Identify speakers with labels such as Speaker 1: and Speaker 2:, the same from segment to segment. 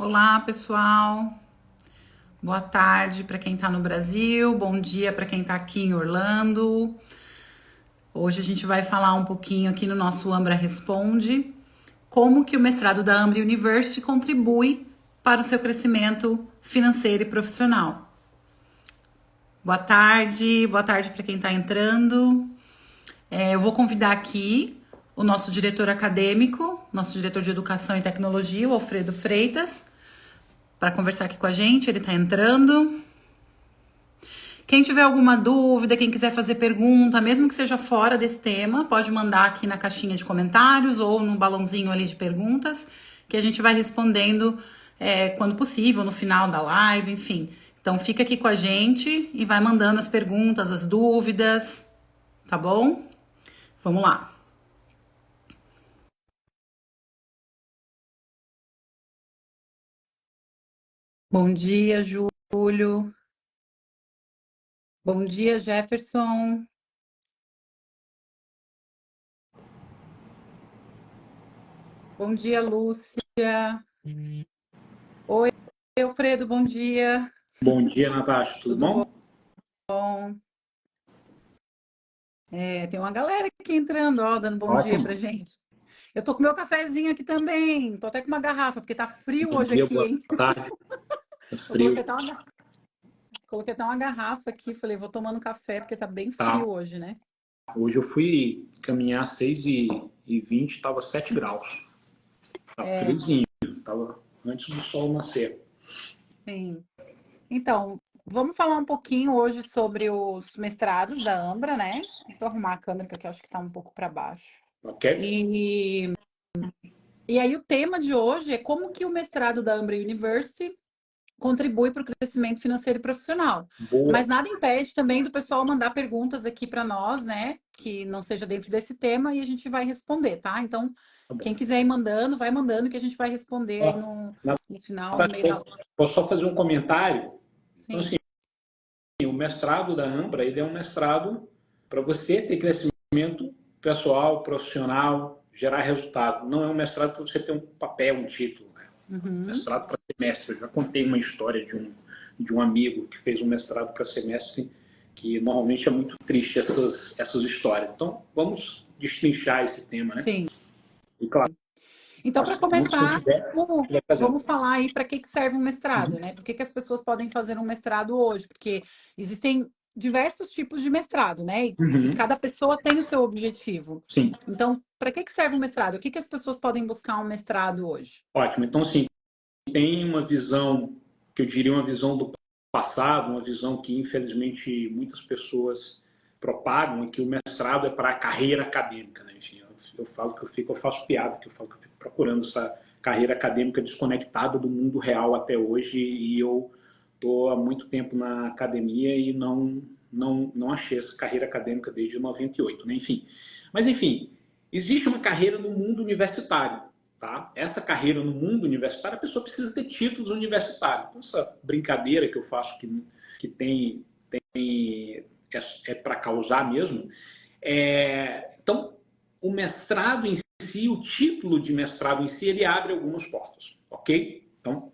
Speaker 1: Olá, pessoal. Boa tarde para quem está no Brasil, bom dia para quem está aqui em Orlando. Hoje a gente vai falar um pouquinho aqui no nosso Ambra Responde como que o mestrado da Ambra University contribui para o seu crescimento financeiro e profissional. Boa tarde para quem está entrando. Eu vou convidar aqui o nosso diretor acadêmico, nosso diretor de Educação e Tecnologia, o Alfredo Freitas, para conversar aqui com a gente. Ele está entrando. Quem tiver alguma dúvida, quem quiser fazer pergunta, mesmo que seja fora desse tema, pode mandar aqui na caixinha de comentários ou no balãozinho ali de perguntas, que a gente vai respondendo quando possível, no final da live, enfim. Então fica aqui com a gente e vai mandando as perguntas, as dúvidas, tá bom? Vamos lá. Bom dia, Júlio. Bom dia, Jefferson. Bom dia, Lúcia. Oi, Alfredo, bom dia.
Speaker 2: Bom dia, Natasha. Tudo bom?
Speaker 1: Bom. Tem uma galera aqui entrando, ó, dando bom dia pra gente. Eu tô com meu cafezinho aqui também. Tô até com uma garrafa, porque tá frio hoje aqui,
Speaker 2: Boa
Speaker 1: hein?
Speaker 2: tarde. É
Speaker 1: Eu
Speaker 2: frio.
Speaker 1: coloquei até uma garrafa aqui. Falei, vou tomando café, porque tá bem
Speaker 2: Tá.
Speaker 1: frio hoje, né?
Speaker 2: Hoje eu fui caminhar às 6h20, estava 7 graus. Tá friozinho. Tava antes do sol nascer.
Speaker 1: Sim. Então, vamos falar um pouquinho hoje sobre os mestrados da Ambra, né? Deixa eu arrumar a câmera, que eu acho que tá um pouco para baixo.
Speaker 2: Ok?
Speaker 1: E aí o tema de hoje é como que o mestrado da Ambra University contribui para o crescimento financeiro e profissional.
Speaker 2: Boa.
Speaker 1: Mas nada impede também do pessoal mandar perguntas aqui para nós, né? Que não seja dentro desse tema e a gente vai responder, tá? Então, quem quiser ir mandando, vai mandando que a gente vai responder aí no final, no meio da live.
Speaker 2: Posso só fazer um comentário? Então,
Speaker 1: Sim.
Speaker 2: assim, o mestrado da Ambra, ele é um mestrado para você ter crescimento pessoal, profissional, gerar resultado. Não é um mestrado para você ter um papel, um título. Mestrado para semestre. Eu já contei uma história de um amigo que fez um mestrado para semestre, que normalmente é muito triste essas histórias. Então, vamos destrinchar esse tema, né?
Speaker 1: Sim.
Speaker 2: E claro,
Speaker 1: Então, para começar,
Speaker 2: fazendo.
Speaker 1: vamos falar aí para que serve um mestrado, né? Por que as pessoas podem fazer um mestrado hoje? Porque existem diversos tipos de mestrado, né? E cada pessoa tem o seu objetivo.
Speaker 2: Sim.
Speaker 1: Então, para que serve um mestrado? O que as pessoas podem buscar um mestrado hoje?
Speaker 2: Ótimo. Então, sim, tem uma visão, que eu diria uma visão do passado, uma visão que, infelizmente, muitas pessoas propagam, que o mestrado é para a carreira acadêmica, né? Enfim, eu falo que eu faço piada, que eu falo que eu fico procurando essa carreira acadêmica desconectada do mundo real até hoje, e eu estou há muito tempo na academia e não achei essa carreira acadêmica desde 98, né? Enfim. Mas, enfim, existe uma carreira no mundo universitário. Tá? Essa carreira no mundo universitário, a pessoa precisa ter títulos universitários. Então, essa brincadeira que eu faço que é para causar mesmo. Então, o mestrado em si, o título de mestrado em si, ele abre algumas portas, ok? Então,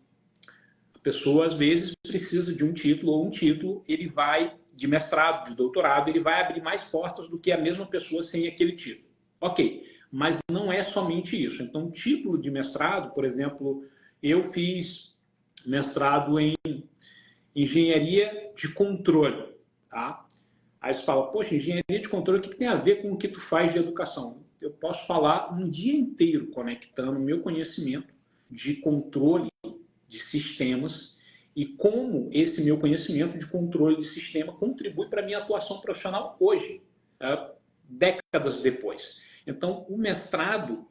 Speaker 2: a pessoa às vezes precisa de um título, ou um título, ele vai, de mestrado, de doutorado, ele vai abrir mais portas do que a mesma pessoa sem aquele título. Ok. Mas não é somente isso. Então, título de mestrado, por exemplo, eu fiz mestrado em engenharia de controle, tá? Aí você fala, poxa, engenharia de controle, o que tem a ver com o que tu faz de educação? Eu posso falar um dia inteiro conectando o meu conhecimento de controle de sistemas e como esse meu conhecimento de controle de sistema contribui para a minha atuação profissional hoje, décadas depois. Então, o mestrado,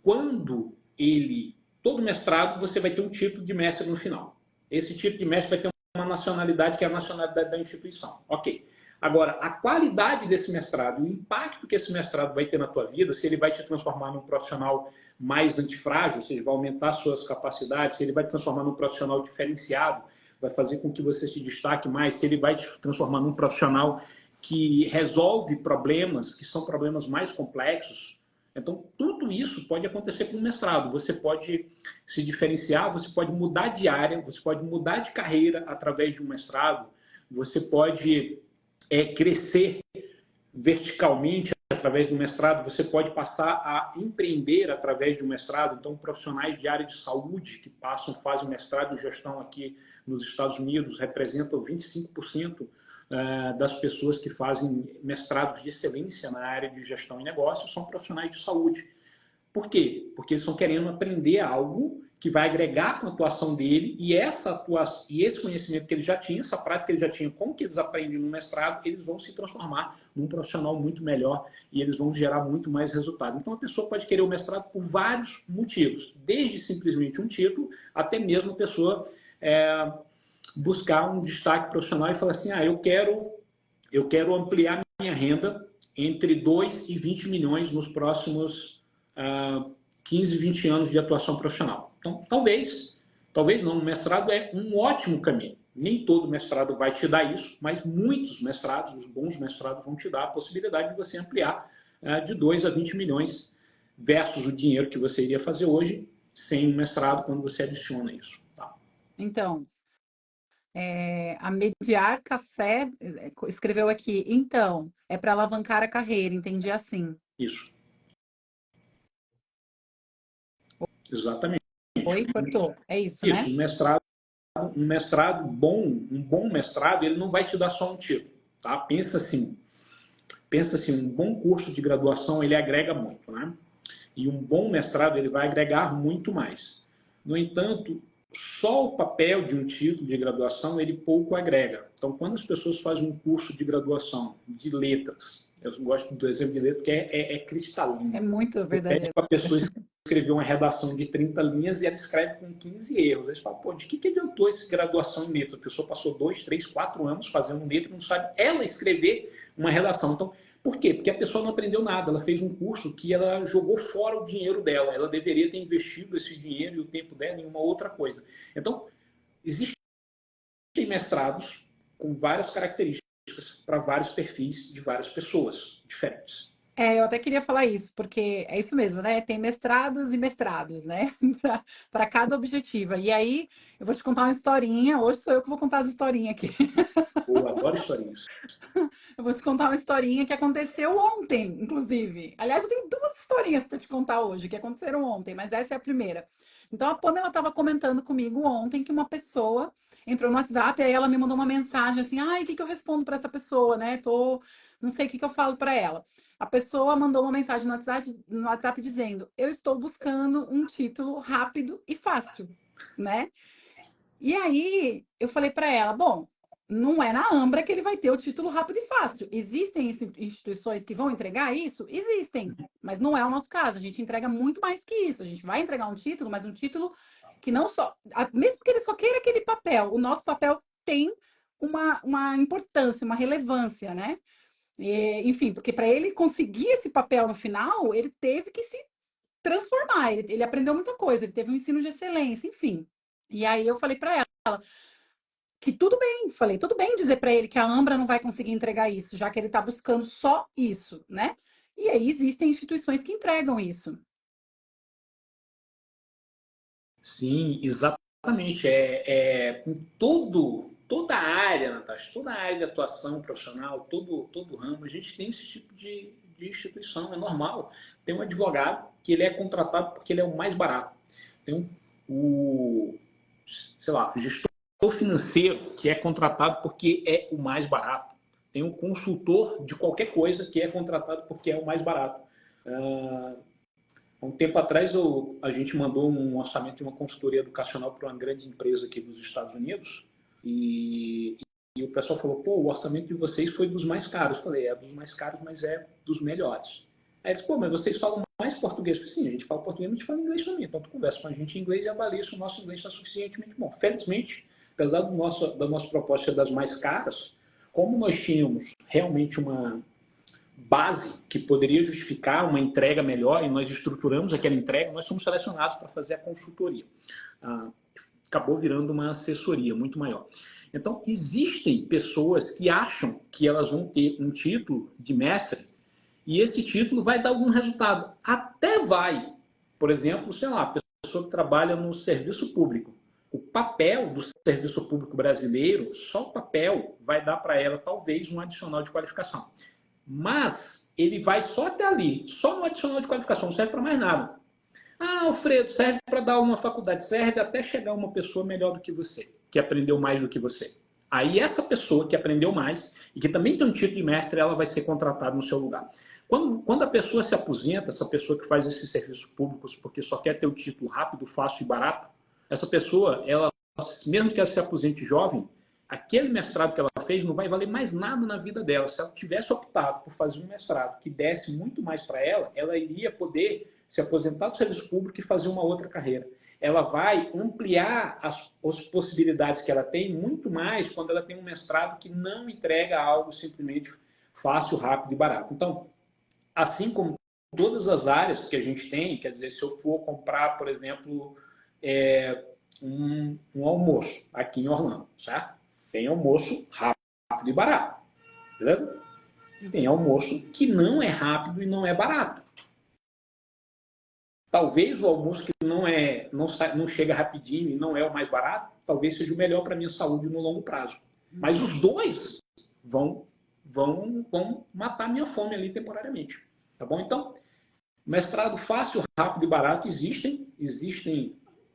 Speaker 2: todo mestrado, você vai ter um título de mestre no final. Esse título de mestre vai ter uma nacionalidade, que é a nacionalidade da instituição. Ok. Agora, a qualidade desse mestrado, o impacto que esse mestrado vai ter na tua vida, se ele vai te transformar num profissional mais antifrágil, ou seja, vai aumentar suas capacidades, se ele vai te transformar num profissional diferenciado, vai fazer com que você se destaque mais, se ele vai te transformar num profissional que resolve problemas que são problemas mais complexos, Então, tudo isso pode acontecer com o mestrado. Você pode se diferenciar, você pode mudar de área, você pode mudar de carreira através de um mestrado, você pode crescer verticalmente através do mestrado, você pode passar a empreender através de um mestrado. Então, profissionais de área de saúde que fazem mestrado em gestão aqui nos Estados Unidos representam 25% das pessoas que fazem mestrados de excelência na área de gestão e negócios são profissionais de saúde. Por quê? Porque eles estão querendo aprender algo que vai agregar com a atuação dele e esse conhecimento que ele já tinha, essa prática que ele já tinha, como que eles aprendem no mestrado, eles vão se transformar num profissional muito melhor e eles vão gerar muito mais resultado. Então, a pessoa pode querer o mestrado por vários motivos, desde simplesmente um título, até mesmo a pessoa buscar um destaque profissional e falar assim, eu quero ampliar minha renda entre 2 e 20 milhões nos próximos 15, 20 anos de atuação profissional. Então, talvez não, o mestrado é um ótimo caminho. Nem todo mestrado vai te dar isso, mas muitos mestrados, os bons mestrados, vão te dar a possibilidade de você ampliar de 2 a 20 milhões versus o dinheiro que você iria fazer hoje sem um mestrado quando você adiciona isso. Tá?
Speaker 1: Então, a Mediar Café escreveu aqui, então, é para alavancar a carreira, entendi assim.
Speaker 2: Isso. Exatamente.
Speaker 1: Oi, cortou. É isso, né?
Speaker 2: Um mestrado bom, um bom mestrado, ele não vai te dar só um título, tá? Pensa assim, um bom curso de graduação, ele agrega muito, né? E um bom mestrado, ele vai agregar muito mais. No entanto, só o papel de um título de graduação, ele pouco agrega. Então, quando as pessoas fazem um curso de graduação de letras, eu gosto do exemplo de letra porque é cristalino.
Speaker 1: É muito verdadeiro.
Speaker 2: Pede para a pessoa escrever uma redação de 30 linhas e ela escreve com 15 erros. Aí você fala, de que adiantou essa graduação em letras? A pessoa passou 2, 3, 4 anos fazendo letra e não sabe ela escrever uma redação. Então, por quê? Porque a pessoa não aprendeu nada. Ela fez um curso que ela jogou fora o dinheiro dela. Ela deveria ter investido esse dinheiro e o tempo dela em uma outra coisa. Então, existem mestrados com várias características para vários perfis de várias pessoas diferentes.
Speaker 1: Eu até queria falar isso, porque é isso mesmo, né? Tem mestrados e mestrados, né? Para cada objetivo. E aí, eu vou te contar uma historinha. Hoje sou eu que vou contar as historinhas aqui.
Speaker 2: Eu adoro historinhas.
Speaker 1: Eu vou te contar uma historinha que aconteceu ontem, inclusive. Aliás, eu tenho 2 historinhas para te contar hoje, que aconteceram ontem, mas essa é a primeira. Então, a Pamela estava comentando comigo ontem que uma pessoa entrou no WhatsApp, e aí ela me mandou uma mensagem assim, o que eu respondo para essa pessoa, né? Não sei o que eu falo para ela. A pessoa mandou uma mensagem no WhatsApp dizendo, eu estou buscando um título rápido e fácil, né? E aí, eu falei para ela, bom, não é na Ambra que ele vai ter o título rápido e fácil. Existem instituições que vão entregar isso? Existem, mas não é o nosso caso. A gente entrega muito mais que isso. A gente vai entregar um título, mas um título que não só... Mesmo que ele só queira aquele papel, o nosso papel tem uma importância, uma relevância, né? Enfim, porque para ele conseguir esse papel no final, ele teve que se transformar. Ele aprendeu muita coisa, ele teve um ensino de excelência, enfim. E aí eu falei para ela que tudo bem, falei, tudo bem dizer para ele que a Ambra não vai conseguir entregar isso, já que ele está buscando só isso, né? E aí existem instituições que entregam isso.
Speaker 2: Sim, exatamente. Toda a área, Natasha, toda a área de atuação profissional, todo ramo, a gente tem esse tipo de instituição, é normal. Tem um advogado que ele é contratado porque ele é o mais barato. Tem o gestor financeiro que é contratado porque é o mais barato. Tem um consultor de qualquer coisa que é contratado porque é o mais barato. Um tempo atrás a gente mandou um orçamento de uma consultoria educacional para uma grande empresa aqui dos Estados Unidos e o pessoal falou, o orçamento de vocês foi dos mais caros. Eu falei, é dos mais caros, mas é dos melhores. Aí eles, mas vocês falam mais português? Eu falei, sim, a gente fala português, mas a gente fala inglês também. Então tu conversa com a gente em inglês e avalia se o nosso inglês está suficientemente bom. Felizmente, apesar da nossa proposta ser das mais caras, como nós tínhamos realmente uma base que poderia justificar uma entrega melhor e nós estruturamos aquela entrega, nós somos selecionados para fazer a consultoria. Acabou virando uma assessoria muito maior. Então, existem pessoas que acham que elas vão ter um título de mestre E esse título vai dar algum resultado. Até vai. Por exemplo, sei lá, a pessoa que trabalha no serviço público. O papel do serviço público brasileiro, só o papel vai dar para ela talvez um adicional de qualificação. Mas ele vai só até ali, só no adicional de qualificação, não serve para mais nada. Ah, Alfredo, serve para dar uma faculdade, serve até chegar uma pessoa melhor do que você, que aprendeu mais do que você. Aí essa pessoa que aprendeu mais e que também tem um título de mestre, ela vai ser contratada no seu lugar. Quando a pessoa se aposenta, essa pessoa que faz esses serviços públicos porque só quer ter o título rápido, fácil e barato, essa pessoa, ela, mesmo que ela se aposente jovem, aquele mestrado que ela fez não vai valer mais nada na vida dela. Se ela tivesse optado por fazer um mestrado que desse muito mais para ela, ela iria poder se aposentar do serviço público e fazer uma outra carreira. Ela vai ampliar as possibilidades que ela tem muito mais quando ela tem um mestrado que não entrega algo simplesmente fácil, rápido e barato. Então, assim como todas as áreas que a gente tem, quer dizer, se eu for comprar, por exemplo, um almoço aqui em Orlando, certo? Tem almoço rápido e barato, beleza? Tem almoço que não é rápido e não é barato. Talvez o almoço que não chega rapidinho e não é o mais barato, talvez seja o melhor para a minha saúde no longo prazo. Mas os dois vão matar minha fome ali temporariamente. Tá bom? Então, mestrado fácil, rápido e barato existem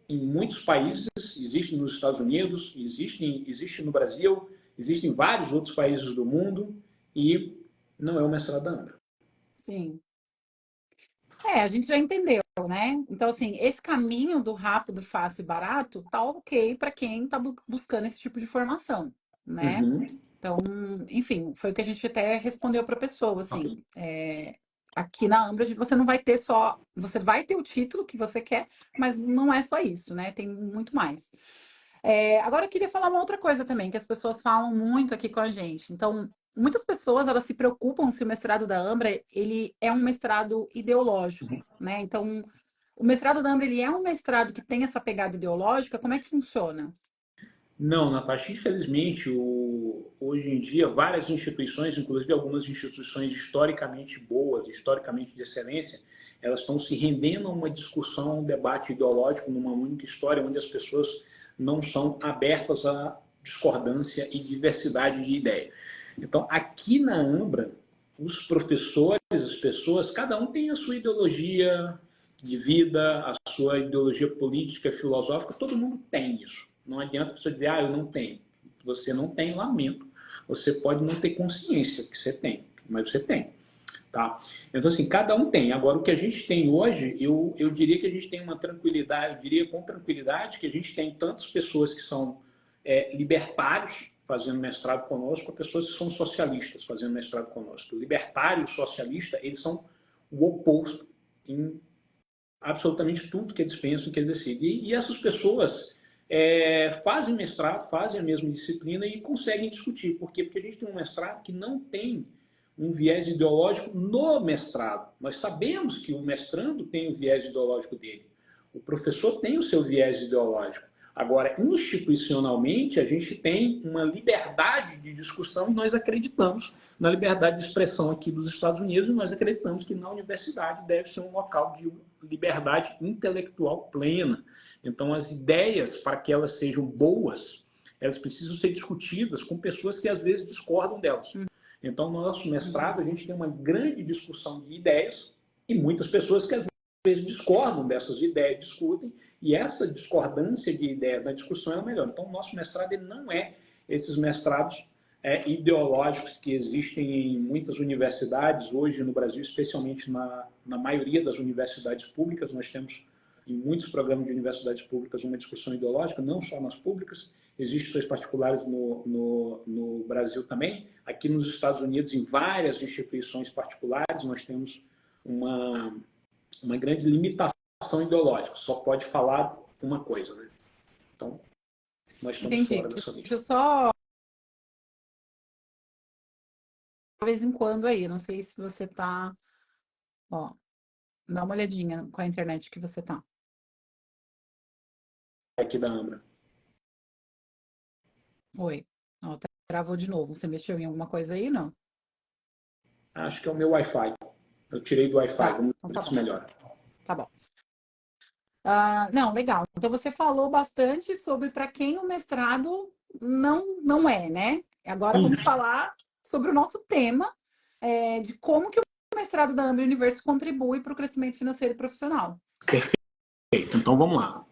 Speaker 2: em muitos países, existem nos Estados Unidos, existe no Brasil, existem em vários outros países do mundo e não é o mestrado da Ambra.
Speaker 1: Sim. A gente já entendeu, né? Então, assim, esse caminho do rápido, fácil e barato tá ok para quem tá buscando esse tipo de formação, né?
Speaker 2: Uhum.
Speaker 1: Então, enfim, foi o que a gente até respondeu para a pessoa, assim,
Speaker 2: Okay.
Speaker 1: aqui na Ambra você não vai ter só, você vai ter o título que você quer, mas não é só isso, né? Tem muito mais. Agora eu queria falar uma outra coisa também, que as pessoas falam muito aqui com a gente. Então, muitas pessoas, elas se preocupam se o mestrado da Ambra, ele é um mestrado ideológico, né? Então, o mestrado da Ambra, ele é um mestrado que tem essa pegada ideológica, como é que funciona?
Speaker 2: Não, Natasha, infelizmente, hoje em dia, várias instituições, inclusive algumas instituições historicamente boas, historicamente de excelência, elas estão se rendendo a uma discussão, a um debate ideológico numa única história, onde as pessoas não são abertas à discordância e diversidade de ideia. Então, aqui na Ambra, os professores, as pessoas, cada um tem a sua ideologia de vida, a sua ideologia política, filosófica, todo mundo tem isso. Não adianta você dizer, eu não tenho. Você não tem, lamento. Você pode não ter consciência que você tem, mas você tem. Tá? Então, assim, cada um tem. Agora, o que a gente tem hoje, eu diria que a gente tem uma tranquilidade, eu diria com tranquilidade que a gente tem tantas pessoas que são libertários fazendo mestrado conosco, pessoas que são socialistas fazendo mestrado conosco. O libertário e o socialista, eles são o oposto em absolutamente tudo que eles pensam, que eles decidem. E essas pessoas fazem mestrado, fazem a mesma disciplina e conseguem discutir. Por quê? Porque a gente tem um mestrado que não tem um viés ideológico no mestrado. Nós sabemos que o mestrando tem o viés ideológico dele. O professor tem o seu viés ideológico. Agora, institucionalmente, a gente tem uma liberdade de discussão e nós acreditamos na liberdade de expressão aqui dos Estados Unidos e nós acreditamos que na universidade deve ser um local de liberdade intelectual plena. Então, as ideias, para que elas sejam boas, elas precisam ser discutidas com pessoas que às vezes discordam delas. Então, no nosso mestrado, a gente tem uma grande discussão de ideias e muitas pessoas que às vezes discordam dessas ideias, discutem, e essa discordância de ideias na discussão é melhor. Então, o nosso mestrado ele não é esses mestrados ideológicos que existem em muitas universidades, hoje no Brasil, especialmente na maioria das universidades públicas, nós temos em muitos programas de universidades públicas uma discussão ideológica, não só nas públicas, existem suas particulares no Brasil também. Aqui nos Estados Unidos, em várias instituições particulares, nós temos uma grande limitação ideológica, só pode falar uma coisa. Né? Então, nós estamos fora dessa lista.
Speaker 1: Deixa eu só... De vez em quando aí, não sei se você tá... Ó, dá uma olhadinha com a internet que você tá.
Speaker 2: Aqui da Ambra.
Speaker 1: Oi. Ó, travou de novo. Você mexeu em alguma coisa aí, não?
Speaker 2: Acho que é o meu Wi-Fi. Eu tirei do Wi-Fi,
Speaker 1: Tá,
Speaker 2: vamos
Speaker 1: então
Speaker 2: ver
Speaker 1: tá
Speaker 2: se
Speaker 1: bom.
Speaker 2: melhora.
Speaker 1: Tá bom. Não, legal. Então você falou bastante sobre para quem o mestrado não é, né? Agora
Speaker 2: Uhum.
Speaker 1: vamos falar sobre o nosso tema, de como que o mestrado da Ambra Universo contribui para o crescimento financeiro e profissional.
Speaker 2: Perfeito. Então vamos lá.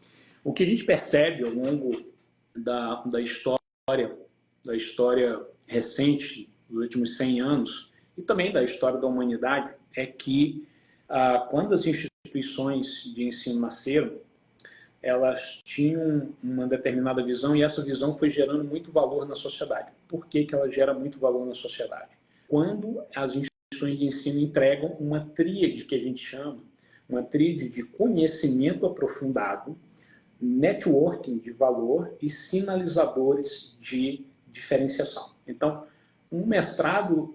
Speaker 2: O que a gente percebe ao longo da história recente, dos últimos 100 anos, e também da história da humanidade, é que quando as instituições de ensino nasceram, elas tinham uma determinada visão e essa visão foi gerando muito valor na sociedade. Por que ela gera muito valor na sociedade? Quando as instituições de ensino entregam uma tríade que a gente chama, uma tríade de conhecimento aprofundado, networking de valor e sinalizadores de diferenciação. Então, um mestrado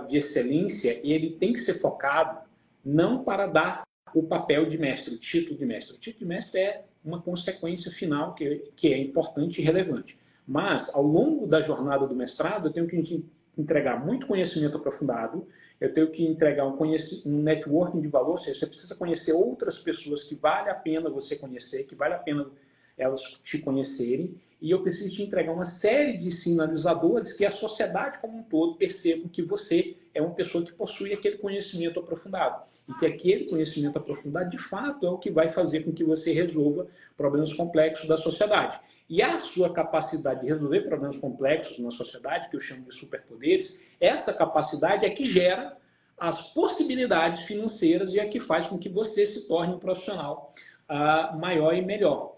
Speaker 2: de excelência, ele tem que ser focado não para dar o papel de mestre, o título de mestre. O título de mestre é uma consequência final que é importante e relevante. Mas, ao longo da jornada do mestrado, eu tenho que entregar muito conhecimento aprofundado, eu tenho que entregar um networking de valor, ou seja, você precisa conhecer outras pessoas que vale a pena você conhecer, que vale a pena elas te conhecerem, e eu preciso te entregar uma série de sinalizadores que a sociedade como um todo perceba que você é uma pessoa que possui aquele conhecimento aprofundado. E que aquele conhecimento aprofundado, de fato, é o que vai fazer com que você resolva problemas complexos da sociedade. E a sua capacidade de resolver problemas complexos na sociedade, que eu chamo de superpoderes, essa capacidade é que gera as possibilidades financeiras e é que faz com que você se torne um profissional maior e melhor.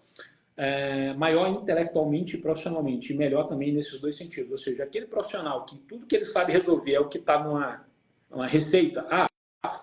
Speaker 2: Maior intelectualmente e profissionalmente, e melhor também nesses dois sentidos. Ou seja, aquele profissional que tudo que ele sabe resolver é o que está numa receita,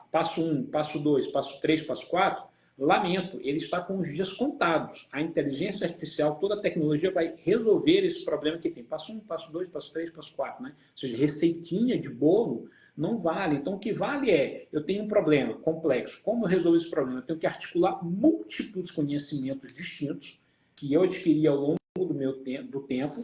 Speaker 2: passo 1, passo 2, passo 3, passo 4, lamento, ele está com os dias contados. A inteligência artificial, toda a tecnologia vai resolver esse problema que tem. Passo 1, passo 2, passo 3, passo 4. Né? Ou seja, receitinha de bolo não vale. Então, o que vale é, eu tenho um problema complexo. Como eu resolvo esse problema? Eu tenho que articular múltiplos conhecimentos distintos que eu adquiri ao longo do tempo,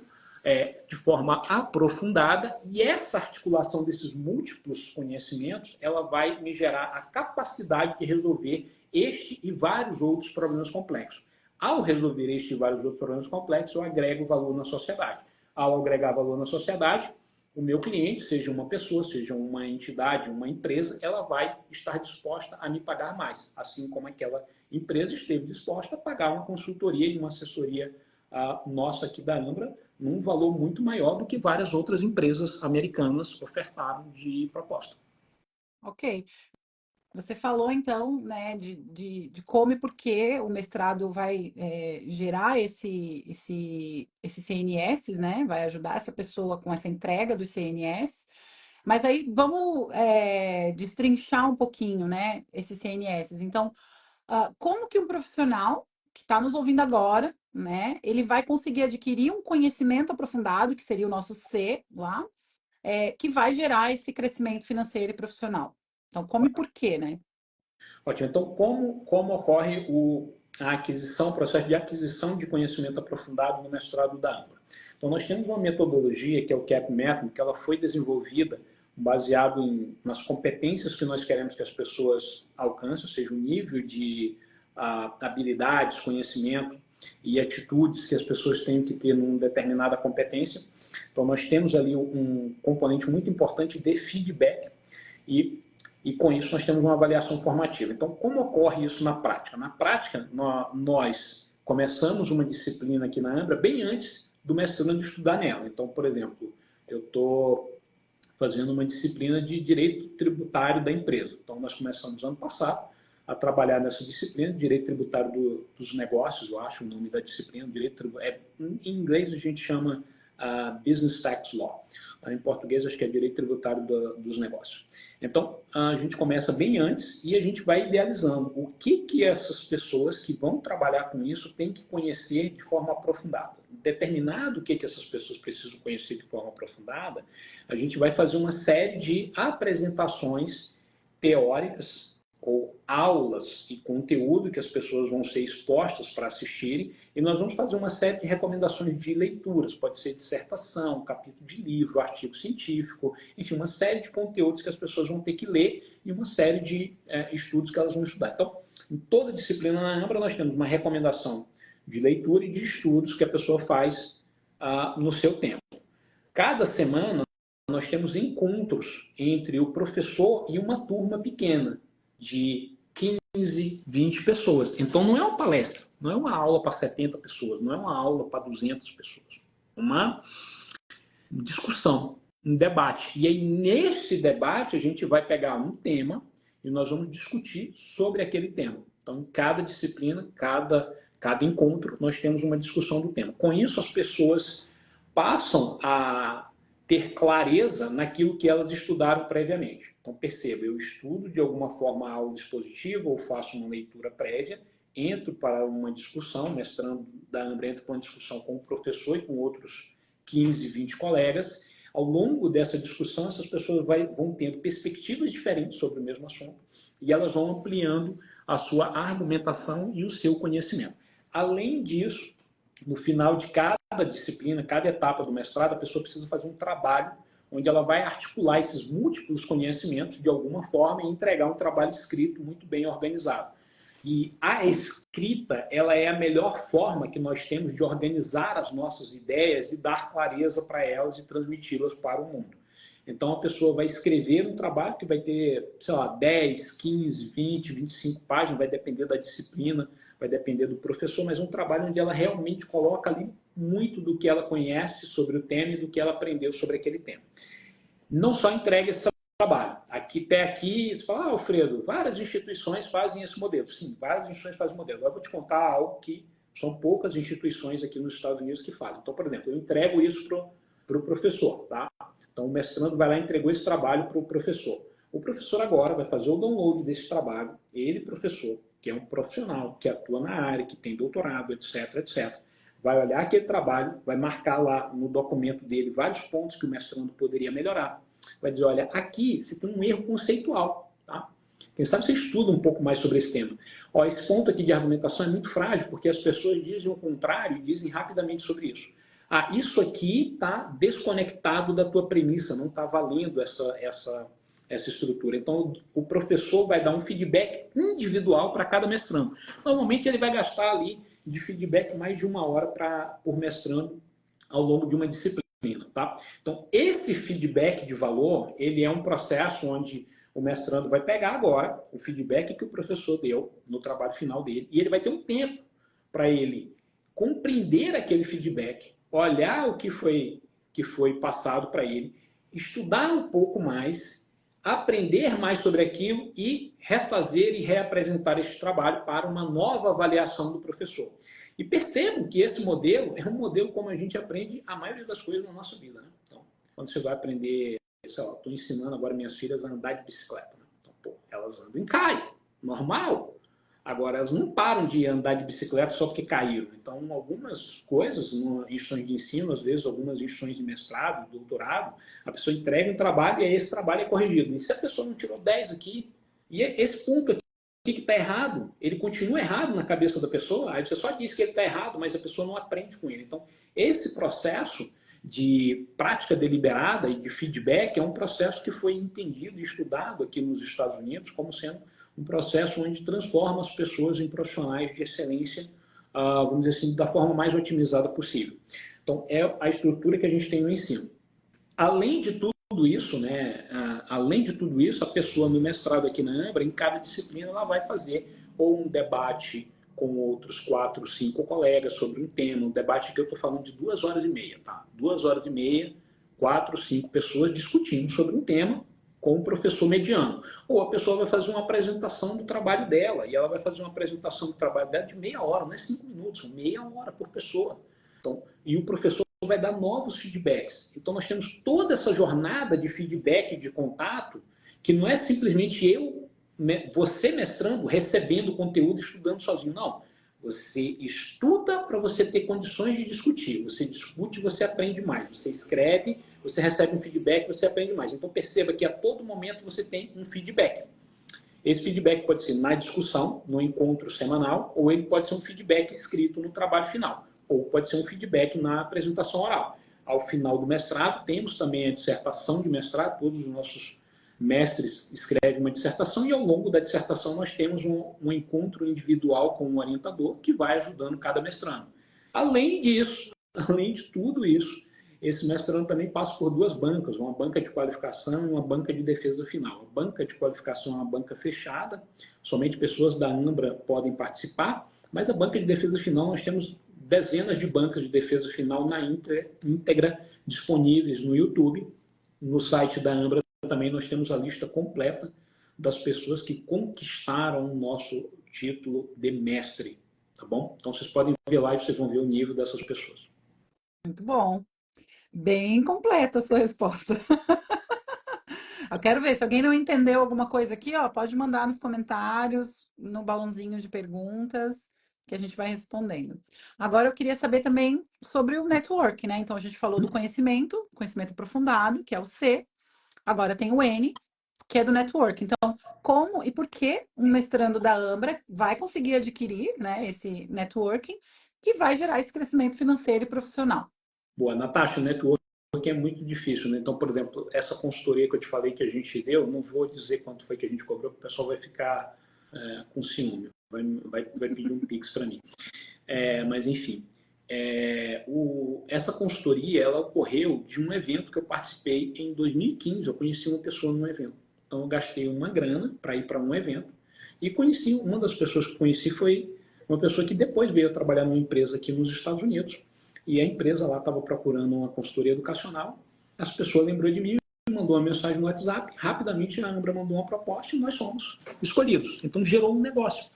Speaker 2: de forma aprofundada, e essa articulação desses múltiplos conhecimentos, ela vai me gerar a capacidade de resolver este e vários outros problemas complexos. Ao resolver este e vários outros problemas complexos, eu agrego valor na sociedade. Ao agregar valor na sociedade, o meu cliente, seja uma pessoa, seja uma entidade, uma empresa, ela vai estar disposta a me pagar mais, assim como aquela empresa esteve disposta a pagar uma consultoria e uma assessoria nossa aqui da Ambra num valor muito maior do que várias outras empresas americanas ofertaram de proposta.
Speaker 1: Ok. Você falou, então, né, de como e por que o mestrado vai gerar esses CNS, né? Vai ajudar essa pessoa com essa entrega dos CNS. Mas aí vamos destrinchar um pouquinho, né, esses CNS. Então, como que um profissional que está nos ouvindo agora, né, ele vai conseguir adquirir um conhecimento aprofundado, que seria o nosso C lá, que vai gerar esse crescimento financeiro e profissional. Então, como e por quê, né?
Speaker 2: Ótimo. Então, como ocorre o processo de aquisição de conhecimento aprofundado no mestrado da Ambra? Então, nós temos uma metodologia, que é o CAP Method, que ela foi desenvolvida baseado nas competências que nós queremos que as pessoas alcancem, ou seja, o nível de habilidades, conhecimento e atitudes que as pessoas têm que ter numa determinada competência. Então, nós temos ali um componente muito importante de feedback e com isso nós temos uma avaliação formativa. Então, como ocorre isso na prática? Na prática, nós começamos uma disciplina aqui na Ambra bem antes do mestrando estudar nela. Então, por exemplo, eu estou fazendo uma disciplina de direito tributário da empresa. Então, nós começamos ano passado a trabalhar nessa disciplina, direito tributário dos negócios, eu acho o nome da disciplina, em inglês a gente chama Business Tax Law. Em português, acho que é direito tributário dos negócios. Então, a gente começa bem antes e a gente vai idealizando o que essas pessoas que vão trabalhar com isso têm que conhecer de forma aprofundada. Determinado o que essas pessoas precisam conhecer de forma aprofundada, a gente vai fazer uma série de apresentações teóricas ou aulas e conteúdo que as pessoas vão ser expostas para assistirem, e nós vamos fazer uma série de recomendações de leituras, pode ser dissertação, capítulo de livro, artigo científico, enfim, uma série de conteúdos que as pessoas vão ter que ler e uma série de estudos que elas vão estudar. Então, em toda disciplina na Ambra, nós temos uma recomendação de leitura e de estudos que a pessoa faz no seu tempo. Cada semana, nós temos encontros entre o professor e uma turma pequena, de 15, 20 pessoas. Então, não é uma palestra, não é uma aula para 70 pessoas, não é uma aula para 200 pessoas. Uma discussão, um debate. E aí, nesse debate, a gente vai pegar um tema e nós vamos discutir sobre aquele tema. Então, em cada disciplina, cada encontro, nós temos uma discussão do tema. Com isso, as pessoas passam a ter clareza naquilo que elas estudaram previamente. Então, perceba, eu estudo de alguma forma a aula expositiva ou faço uma leitura prévia, entro para uma discussão, mestrando da Ambra entra para uma discussão com o professor e com outros 15, 20 colegas. Ao longo dessa discussão, essas pessoas vão tendo perspectivas diferentes sobre o mesmo assunto e elas vão ampliando a sua argumentação e o seu conhecimento. Além disso, no final de cada disciplina, cada etapa do mestrado, a pessoa precisa fazer um trabalho onde ela vai articular esses múltiplos conhecimentos de alguma forma e entregar um trabalho escrito muito bem organizado. E a escrita, ela é a melhor forma que nós temos de organizar as nossas ideias e dar clareza para elas e transmiti-las para o mundo. Então, a pessoa vai escrever um trabalho que vai ter, sei lá, 10, 15, 20, 25 páginas, vai depender da disciplina, vai depender do professor, mas é um trabalho onde ela realmente coloca ali muito do que ela conhece sobre o tema e do que ela aprendeu sobre aquele tema. Não só entrega esse trabalho. Até aqui, você fala, Alfredo, várias instituições fazem esse modelo. Sim, várias instituições fazem o modelo. Agora eu vou te contar algo que são poucas instituições aqui nos Estados Unidos que fazem. Então, por exemplo, eu entrego isso para o professor, tá? Então, o mestrando vai lá e entregou esse trabalho para o professor. O professor agora vai fazer o download desse trabalho, ele, professor, que é um profissional, que atua na área, que tem doutorado, etc, etc. Vai olhar aquele trabalho, vai marcar lá no documento dele vários pontos que o mestrando poderia melhorar. Vai dizer, olha, aqui você tem um erro conceitual, tá? Quem sabe você estuda um pouco mais sobre esse tema. Ó, esse ponto aqui de argumentação é muito frágil, porque as pessoas dizem o contrário e dizem rapidamente sobre isso. Isso aqui está desconectado da tua premissa, não está valendo essa estrutura. Então, o professor vai dar um feedback individual para cada mestrando. Normalmente, ele vai gastar ali de feedback mais de 1 hora por mestrando ao longo de uma disciplina. Tá? Então, esse feedback de valor, ele é um processo onde o mestrando vai pegar agora o feedback que o professor deu no trabalho final dele e ele vai ter um tempo para ele compreender aquele feedback, olhar o que foi passado para ele, estudar um pouco mais, aprender mais sobre aquilo e refazer e reapresentar esse trabalho para uma nova avaliação do professor. E percebam que esse modelo é um modelo como a gente aprende a maioria das coisas na nossa vida. Né? Então, quando você vai aprender, sei lá, estou ensinando agora minhas filhas a andar de bicicleta. Né? Então, pô, elas andam em cai, normal. Agora, elas não param de andar de bicicleta só porque caíram. Então, algumas coisas, em instituições de ensino, às vezes, algumas instituições de mestrado, doutorado, a pessoa entrega um trabalho e aí esse trabalho é corrigido. E se a pessoa não tirou 10 aqui, e esse ponto aqui que está errado, ele continua errado na cabeça da pessoa, aí você só diz que ele está errado, mas a pessoa não aprende com ele. Então, esse processo de prática deliberada e de feedback é um processo que foi entendido e estudado aqui nos Estados Unidos como sendo um processo onde transforma as pessoas em profissionais de excelência, vamos dizer assim, da forma mais otimizada possível. Então, é a estrutura que a gente tem no ensino. Além de tudo isso, né, a pessoa no mestrado aqui na Ambra, em cada disciplina, ela vai fazer ou um debate com outros 4, 5 colegas sobre um tema, um debate que eu estou falando de 2 horas e meia, tá? 2 horas e meia, 4, 5 pessoas discutindo sobre um tema, com um professor mediano. Ou a pessoa vai fazer uma apresentação do trabalho dela, e ela vai fazer uma apresentação do trabalho dela de meia hora, não é 5 minutos, são meia hora por pessoa. Então, e o professor vai dar novos feedbacks. Então, nós temos toda essa jornada de feedback, de contato, que não é simplesmente você mestrando, recebendo conteúdo, estudando sozinho. Não. Você estuda para você ter condições de discutir. Você discute, você aprende mais. Você escreve, você recebe um feedback, você aprende mais. Então perceba que a todo momento você tem um feedback. Esse feedback pode ser na discussão, no encontro semanal, ou ele pode ser um feedback escrito no trabalho final, ou pode ser um feedback na apresentação oral. Ao final do mestrado, temos também a dissertação de mestrado, todos os nossos mestres escrevem uma dissertação e ao longo da dissertação nós temos um encontro individual com um orientador que vai ajudando cada mestrando. Além disso, além de tudo isso, esse mestrando também passa por duas bancas, uma banca de qualificação e uma banca de defesa final. A banca de qualificação é uma banca fechada, somente pessoas da Ambra podem participar, mas a banca de defesa final nós temos dezenas de bancas de defesa final na íntegra disponíveis no YouTube. No site da Ambra também nós temos a lista completa das pessoas que conquistaram o nosso título de mestre, tá bom? Então vocês podem ver lá e vocês vão ver o nível dessas pessoas.
Speaker 1: Muito bom. Bem completa a sua resposta. Eu quero ver, se alguém não entendeu alguma coisa aqui, ó, pode mandar nos comentários, no balãozinho de perguntas, que a gente vai respondendo. Agora eu queria saber também sobre o network, né? Então a gente falou do conhecimento aprofundado, que é o C. Agora tem o N, que é do network. Então, como e por que um mestrando da Ambra vai conseguir adquirir, né, esse networking que vai gerar esse crescimento financeiro e profissional?
Speaker 2: Boa, Natasha, network é muito difícil, né? Então, por exemplo, essa consultoria que eu te falei que a gente deu, não vou dizer quanto foi que a gente cobrou, porque o pessoal vai ficar com ciúme, vai pedir um Pix para mim. Mas, enfim, essa consultoria, ela ocorreu de um evento que eu participei em 2015. Eu conheci uma pessoa num evento. Então, eu gastei uma grana para ir para um evento e conheci, uma das pessoas que conheci foi uma pessoa que depois veio trabalhar numa empresa aqui nos Estados Unidos. E a empresa lá estava procurando uma consultoria educacional. Essa pessoa lembrou de mim, mandou uma mensagem no WhatsApp. Rapidamente a Ambra mandou uma proposta e nós fomos escolhidos. Então gerou um negócio.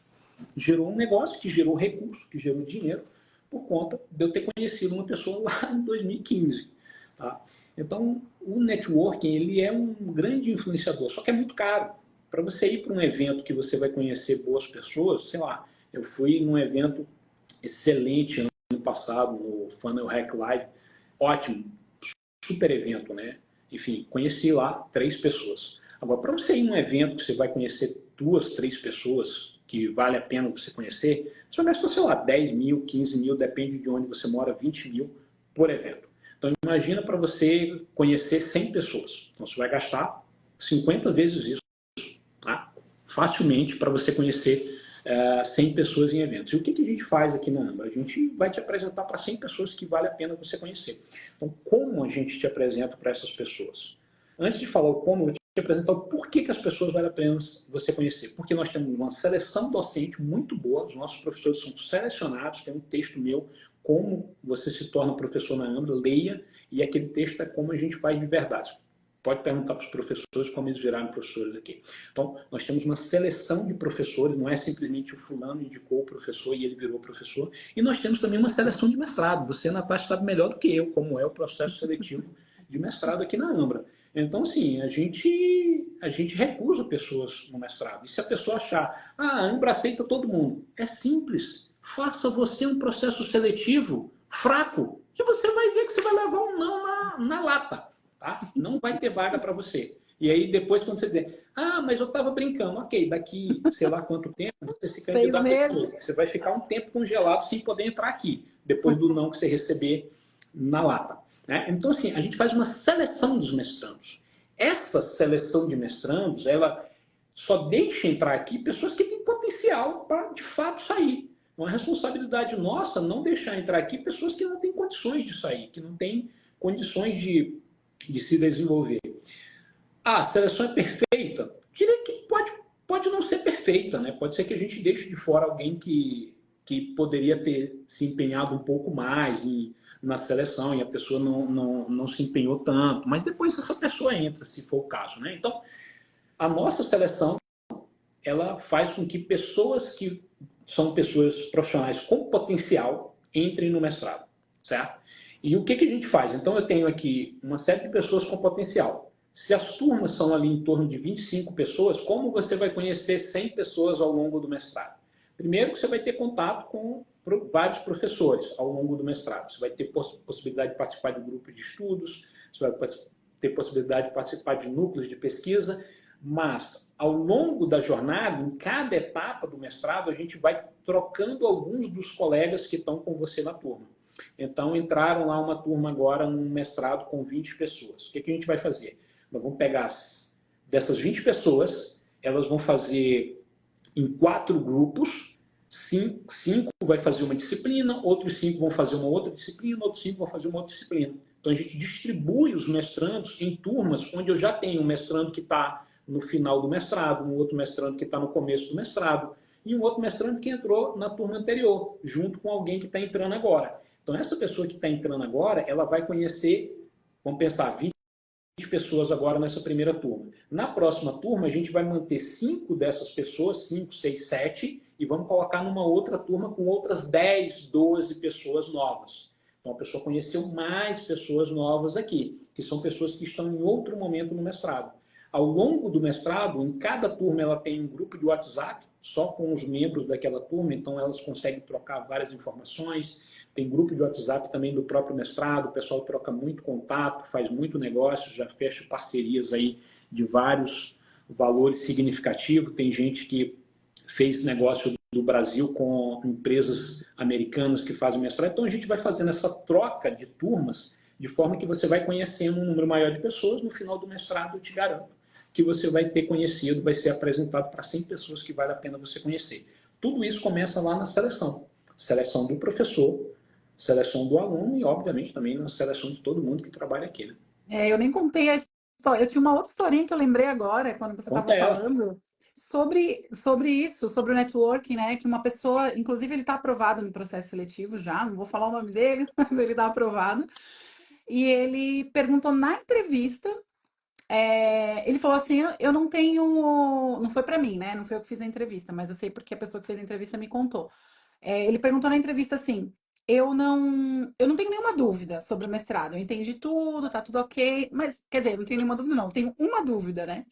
Speaker 2: Gerou um negócio que gerou recurso, que gerou dinheiro, por conta de eu ter conhecido uma pessoa lá em 2015. Tá? Então o networking, ele é um grande influenciador, só que é muito caro. Para você ir para um evento que você vai conhecer boas pessoas, sei lá, eu fui num evento excelente ano passado, no Funnel Hack Live, ótimo, super evento, né? Enfim, conheci lá 3 pessoas. Agora, para você ir num evento que você vai conhecer 2, 3 pessoas, que vale a pena você conhecer, você vai gastar, sei lá, 10 mil, 15 mil, depende de onde você mora, 20 mil por evento. Então, imagina para você conhecer 100 pessoas. Então, você vai gastar 50 vezes isso, tá? Facilmente, para você conhecer 100 pessoas em eventos. E o que a gente faz aqui na Ambra? A gente vai te apresentar para 100 pessoas que vale a pena você conhecer. Então, como a gente te apresenta para essas pessoas? Antes de falar o como, eu vou te apresentar o porquê que as pessoas vale a pena você conhecer. Porque nós temos uma seleção docente muito boa, os nossos professores são selecionados, tem um texto meu, como você se torna professor na Ambra, leia, e aquele texto é como a gente faz de verdade. Pode perguntar para os professores como eles viraram professores aqui. Então, nós temos uma seleção de professores, não é simplesmente o fulano indicou o professor e ele virou professor. E nós temos também uma seleção de mestrado. Você, Natasha, sabe melhor do que eu como é o processo seletivo de mestrado aqui na Ambra. Então, assim, a gente recusa pessoas no mestrado. E se a pessoa achar, a Ambra aceita todo mundo, é simples. Faça você um processo seletivo fraco e você vai ver que você vai levar um não na lata. Tá? Não vai ter vaga para você. E aí depois quando você dizer, mas eu estava brincando, ok, daqui sei lá quanto tempo você se candidata.
Speaker 1: 6 meses.
Speaker 2: Você vai ficar um tempo congelado sem poder entrar aqui, depois do não que você receber na lata. Né? Então assim, a gente faz uma seleção dos mestrandos. Essa seleção de mestrandos, ela só deixa entrar aqui pessoas que têm potencial para de fato sair. Então, é responsabilidade nossa não deixar entrar aqui pessoas que não têm condições de sair, que não têm condições de se desenvolver. A seleção é perfeita? Diria que pode não ser perfeita, né? Pode ser que a gente deixe de fora alguém que poderia ter se empenhado um pouco mais na seleção e a pessoa não se empenhou tanto, mas depois essa pessoa entra, se for o caso, né? Então, a nossa seleção, ela faz com que pessoas que são pessoas profissionais com potencial entrem no mestrado, certo? E o que a gente faz? Então, eu tenho aqui uma série de pessoas com potencial. Se as turmas são ali em torno de 25 pessoas, como você vai conhecer 100 pessoas ao longo do mestrado? Primeiro que você vai ter contato com vários professores ao longo do mestrado. Você vai ter possibilidade de participar de grupos de estudos, você vai ter possibilidade de participar de núcleos de pesquisa. Mas, ao longo da jornada, em cada etapa do mestrado, a gente vai trocando alguns dos colegas que estão com você na turma. Então, entraram lá uma turma agora num mestrado com 20 pessoas. O que a gente vai fazer? Nós vamos pegar dessas 20 pessoas, elas vão fazer em 4 grupos, 5 vai fazer uma disciplina, outros 5 vão fazer uma outra disciplina, outros 5 vão fazer uma outra disciplina. Então, a gente distribui os mestrandos em turmas onde eu já tenho um mestrando que está no final do mestrado, um outro mestrando que está no começo do mestrado, e um outro mestrando que entrou na turma anterior, junto com alguém que está entrando agora. Então, essa pessoa que está entrando agora, ela vai conhecer, vamos pensar, 20 pessoas agora nessa primeira turma. Na próxima turma, a gente vai manter 5 dessas pessoas, 5, 6, 7, e vamos colocar numa outra turma com outras 10, 12 pessoas novas. Então, a pessoa conheceu mais pessoas novas aqui, que são pessoas que estão em outro momento no mestrado. Ao longo do mestrado, em cada turma ela tem um grupo de WhatsApp, só com os membros daquela turma, então elas conseguem trocar várias informações. Tem grupo de WhatsApp também do próprio mestrado, o pessoal troca muito contato, faz muito negócio, já fecha parcerias aí de vários valores significativos. Tem gente que fez negócio do Brasil com empresas americanas que fazem mestrado. Então a gente vai fazendo essa troca de turmas de forma que você vai conhecendo um número maior de pessoas. No final do mestrado, eu te garanto que você vai ter conhecido, vai ser apresentado para 100 pessoas que vale a pena você conhecer. Tudo isso começa lá na seleção. Seleção do professor, seleção do aluno e, obviamente, também na seleção de todo mundo que trabalha aqui. Né?
Speaker 1: Eu nem contei a história. Eu tinha uma outra historinha que eu lembrei agora, quando você estava falando, sobre isso, sobre o networking, né? Que uma pessoa, inclusive ele está aprovado no processo seletivo já, não vou falar o nome dele, mas ele está aprovado. E ele perguntou na entrevista, ele falou assim, eu não tenho, não foi para mim, né? Não foi eu que fiz a entrevista, mas eu sei porque a pessoa que fez a entrevista me contou. Ele perguntou na entrevista assim, eu não tenho nenhuma dúvida sobre o mestrado, eu entendi tudo, tá tudo ok, mas, quer dizer, eu não tenho nenhuma dúvida não, tenho uma dúvida, né?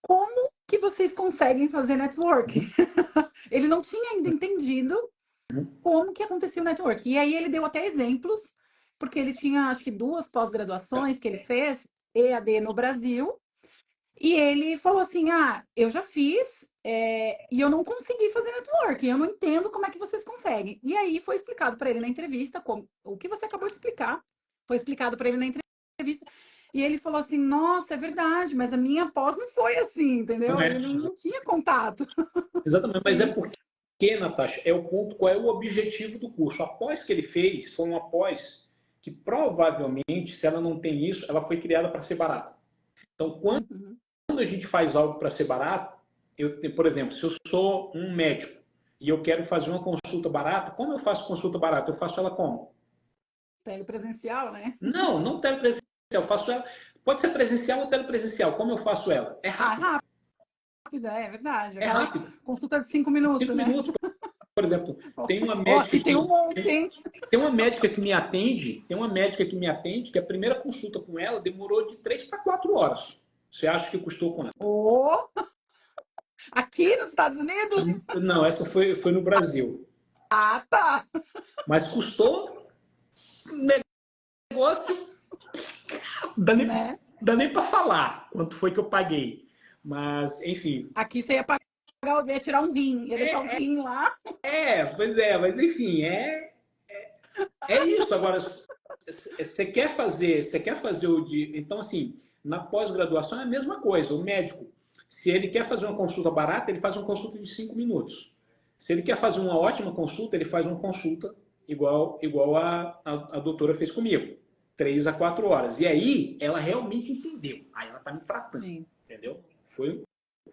Speaker 1: Como que vocês conseguem fazer networking? Ele não tinha ainda entendido como que acontecia o networking. E aí ele deu até exemplos, porque ele tinha, acho que 2 pós-graduações que ele fez, EAD no Brasil, e ele falou assim, eu já fiz, e eu não consegui fazer networking, eu não entendo como é que vocês conseguem. E aí foi explicado para ele na entrevista, o que você acabou de explicar, foi explicado para ele na entrevista, e ele falou assim, nossa, é verdade, mas a minha pós não foi assim, entendeu? Ele não tinha contato.
Speaker 2: Exatamente, mas é porque, Natasha, é o ponto, qual é o objetivo do curso. A pós que ele fez foi uma pós que provavelmente, se ela não tem isso, ela foi criada para ser barata. Então, quando a gente faz algo para ser barato, por exemplo, se eu sou um médico e eu quero fazer uma consulta barata, como eu faço consulta barata? Eu faço ela como?
Speaker 1: Telepresencial, né?
Speaker 2: Não telepresencial. Eu faço ela. Pode ser presencial ou telepresencial. Como eu faço ela? É rápido.
Speaker 1: Rápida, é verdade.
Speaker 2: É rápido.
Speaker 1: Consulta de 5 minutos,
Speaker 2: 5
Speaker 1: né?
Speaker 2: minutos, por exemplo. Tem uma médica
Speaker 1: tem um monte, hein?
Speaker 2: Tem uma médica que me atende, que a primeira consulta com ela demorou de 3 para 4 horas. Você acha que custou quanto?
Speaker 1: Aqui nos Estados Unidos?
Speaker 2: Não, essa foi no Brasil.
Speaker 1: Tá.
Speaker 2: Mas custou um negócio... Dá nem para falar quanto foi que eu paguei. Mas, enfim...
Speaker 1: Aqui você ia pagar, ia tirar um rim, ia deixar um rim lá.
Speaker 2: Pois é, mas enfim, é isso. Agora, você quer fazer o de... Então, assim, na pós-graduação é a mesma coisa. O médico, se ele quer fazer uma consulta barata, ele faz uma consulta de 5 minutos. Se ele quer fazer uma ótima consulta, ele faz uma consulta igual a doutora fez comigo. 3 a 4 horas. E aí, ela realmente entendeu. Aí ela está me tratando. Sim. Entendeu? Foi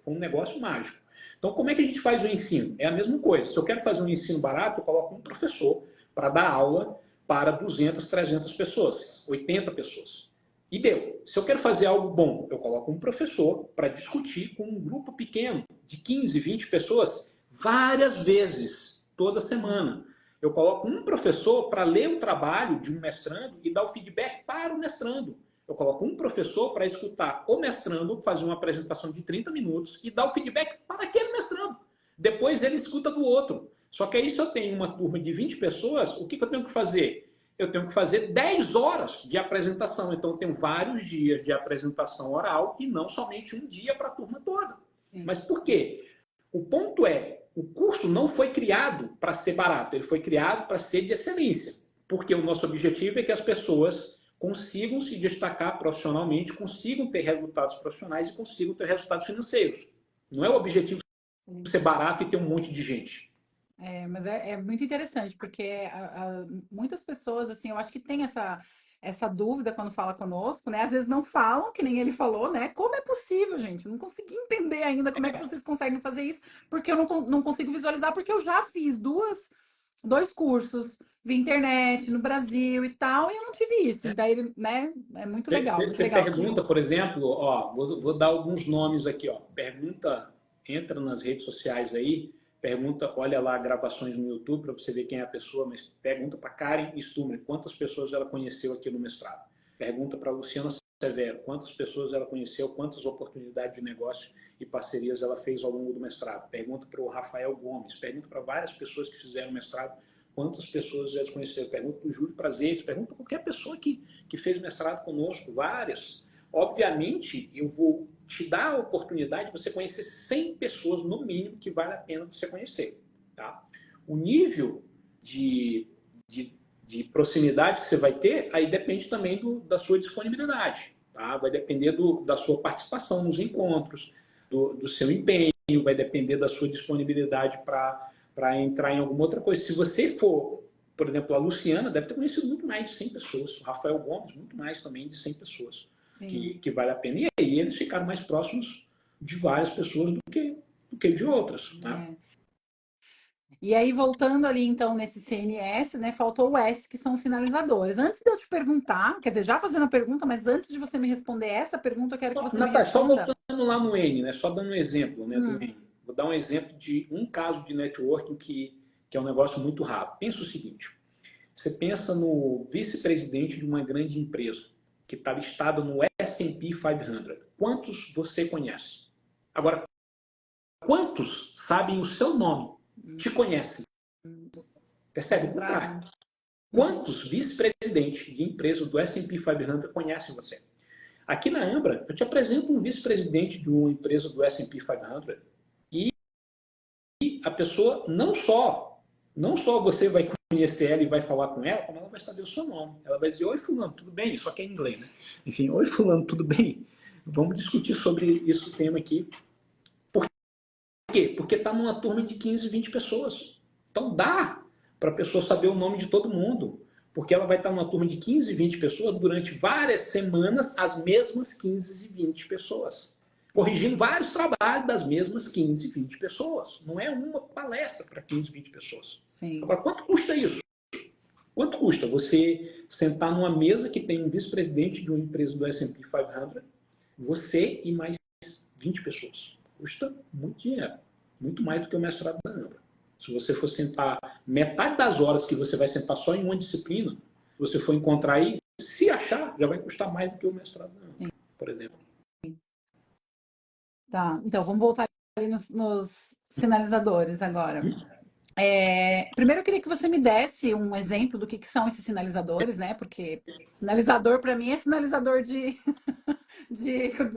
Speaker 2: um negócio mágico. Então, como é que a gente faz o ensino? É a mesma coisa. Se eu quero fazer um ensino barato, eu coloco um professor para dar aula para 200, 300 pessoas, 80 pessoas. E deu. Se eu quero fazer algo bom, eu coloco um professor para discutir com um grupo pequeno, de 15, 20 pessoas, várias vezes, toda semana. Eu coloco um professor para ler o trabalho de um mestrando e dar o feedback para o mestrando. Eu coloco um professor para escutar o mestrando, fazer uma apresentação de 30 minutos e dar o feedback para aquele mestrando. Depois ele escuta do outro. Só que aí, se eu tenho uma turma de 20 pessoas, o que eu tenho que fazer? eu tenho que fazer 10 horas de apresentação. Então, eu tenho vários dias de apresentação oral e não somente um dia para a turma toda. Sim. Mas por quê? O ponto é, o curso não foi criado para ser barato, ele foi criado para ser de excelência. Porque o nosso objetivo é que as pessoas consigam se destacar profissionalmente, consigam ter resultados profissionais e consigam ter resultados financeiros. Não é o objetivo ser barato e ter um monte de gente.
Speaker 1: Mas é muito interessante, porque muitas pessoas, assim, eu acho que tem essa dúvida quando fala conosco, né? Às vezes não falam, que nem ele falou, né? Como é possível, gente? Eu não consegui entender ainda como é que vocês conseguem fazer isso, porque eu não consigo visualizar, porque eu já fiz dois cursos via internet no Brasil e tal, e eu não tive isso. Daí, né? É muito legal.
Speaker 2: Você pergunta, por exemplo, ó, vou dar alguns nomes aqui, ó. Entra nas redes sociais aí, pergunta, olha lá gravações no YouTube para você ver quem é a pessoa, mas pergunta para Karen Stummer quantas pessoas ela conheceu aqui no mestrado. Pergunta para Luciana Severo quantas pessoas ela conheceu, quantas oportunidades de negócio e parcerias ela fez ao longo do mestrado. Pergunta para o Rafael Gomes, pergunta para várias pessoas que fizeram mestrado quantas pessoas elas conheceram. Pergunta para o Júlio Prazeres, pergunta para qualquer pessoa que fez mestrado conosco, várias. Obviamente, eu vou te dar a oportunidade de você conhecer 100 pessoas, no mínimo, que vale a pena você conhecer. Tá? O nível de proximidade que você vai ter, aí depende também da sua disponibilidade. Tá? Vai depender da sua participação nos encontros, do seu empenho, vai depender da sua disponibilidade para entrar em alguma outra coisa. Se você for, por exemplo, a Luciana, deve ter conhecido muito mais de 100 pessoas. O Rafael Gomes, muito mais também de 100 pessoas. Que vale a pena. E aí eles ficaram mais próximos de várias pessoas do que de outras. Né?
Speaker 1: E aí, voltando ali, então, nesse CNS, né, faltou o S, que são os sinalizadores. Antes de eu te perguntar, quer dizer, já fazendo a pergunta, mas antes de você me responder essa pergunta, eu quero que você me responda.
Speaker 2: Só voltando lá no N, né, só dando um exemplo, né, do N. Vou dar um exemplo de um caso de networking que é um negócio muito rápido. Pensa o seguinte, você pensa no vice-presidente de uma grande empresa, que está listado no S&P 500. Quantos você conhece? Agora, quantos sabem o seu nome? Te conhecem? Percebe? O contrário. Quantos vice-presidentes de empresa do S&P 500 conhecem você? Aqui na Ambra, eu te apresento um vice-presidente de uma empresa do S&P 500 e a pessoa não só você vai conhecer ela e vai falar com ela, como ela vai saber o seu nome. Ela vai dizer, oi fulano, tudo bem? Só que é em inglês, né? Enfim, oi fulano, tudo bem? Vamos discutir sobre esse tema aqui. Por quê? Porque está numa turma de 15, 20 pessoas. Então dá para a pessoa saber o nome de todo mundo. Porque ela vai estar numa turma de 15, 20 pessoas durante várias semanas, as mesmas 15 e 20 pessoas. Corrigindo vários trabalhos das mesmas 15, 20 pessoas. Não é uma palestra para 15, 20 pessoas.
Speaker 1: Sim.
Speaker 2: Agora, quanto custa isso? Quanto custa você sentar numa mesa que tem um vice-presidente de uma empresa do S&P 500, você e mais 20 pessoas? Custa muito dinheiro. Muito mais do que o mestrado da Ambra. Se você for sentar metade das horas que você vai sentar só em uma disciplina, se você for encontrar aí, se achar, já vai custar mais do que o mestrado da Ambra, por exemplo.
Speaker 1: Tá, então vamos voltar ali nos sinalizadores agora. Primeiro eu queria que você me desse um exemplo do que são esses sinalizadores, né? Porque sinalizador para mim é sinalizador de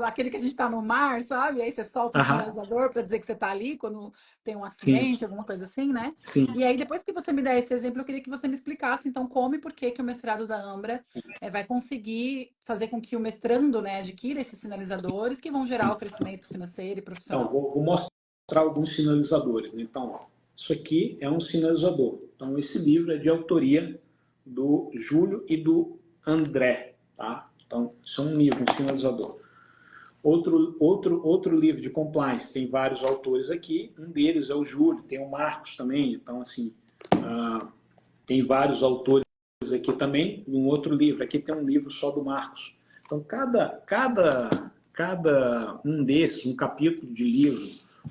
Speaker 1: aquele que a gente está no mar, sabe? Aí você solta um sinalizador para dizer que você está ali quando tem um acidente, alguma coisa assim, né?
Speaker 2: Sim.
Speaker 1: E aí depois que você me der esse exemplo, eu queria que você me explicasse então como e por que o mestrado da Ambra vai conseguir fazer com que o mestrando, né, adquira esses sinalizadores que vão gerar o crescimento financeiro e profissional.
Speaker 2: Então, vou mostrar alguns sinalizadores. Então, ó, isso aqui é um sinalizador. Então, esse livro é de autoria do Júlio e do André, tá? Então, isso é um livro, um sinalizador. Outro livro de compliance, tem vários autores aqui, um deles é o Júlio, tem o Marcos também, então, assim, tem vários autores aqui também. Um outro livro, aqui tem um livro só do Marcos. Então, cada um desses, um capítulo de livro,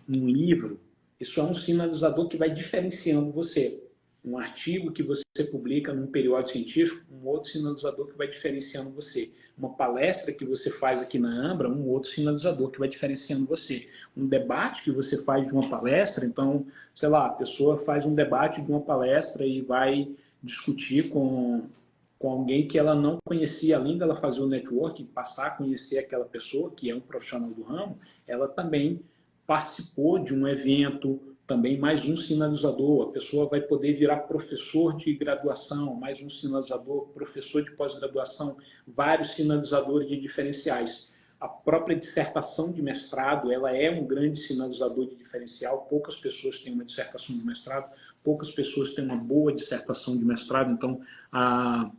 Speaker 2: um livro, isso é um sinalizador que vai diferenciando você. Um artigo que você publica num periódico científico, um outro sinalizador que vai diferenciando você. Uma palestra que você faz aqui na Ambra, um outro sinalizador que vai diferenciando você. Um debate que você faz de uma palestra, então, sei lá, a pessoa faz um debate de uma palestra e vai discutir com com alguém que ela não conhecia, além dela fazer o networking, passar a conhecer aquela pessoa, que é um profissional do ramo, ela também participou de um evento, também mais um sinalizador. A pessoa vai poder virar professor de graduação, mais um sinalizador, professor de pós-graduação, vários sinalizadores de diferenciais. A própria dissertação de mestrado, ela é um grande sinalizador de diferencial. Poucas pessoas têm uma dissertação de mestrado, poucas pessoas têm uma boa dissertação de mestrado. Então, a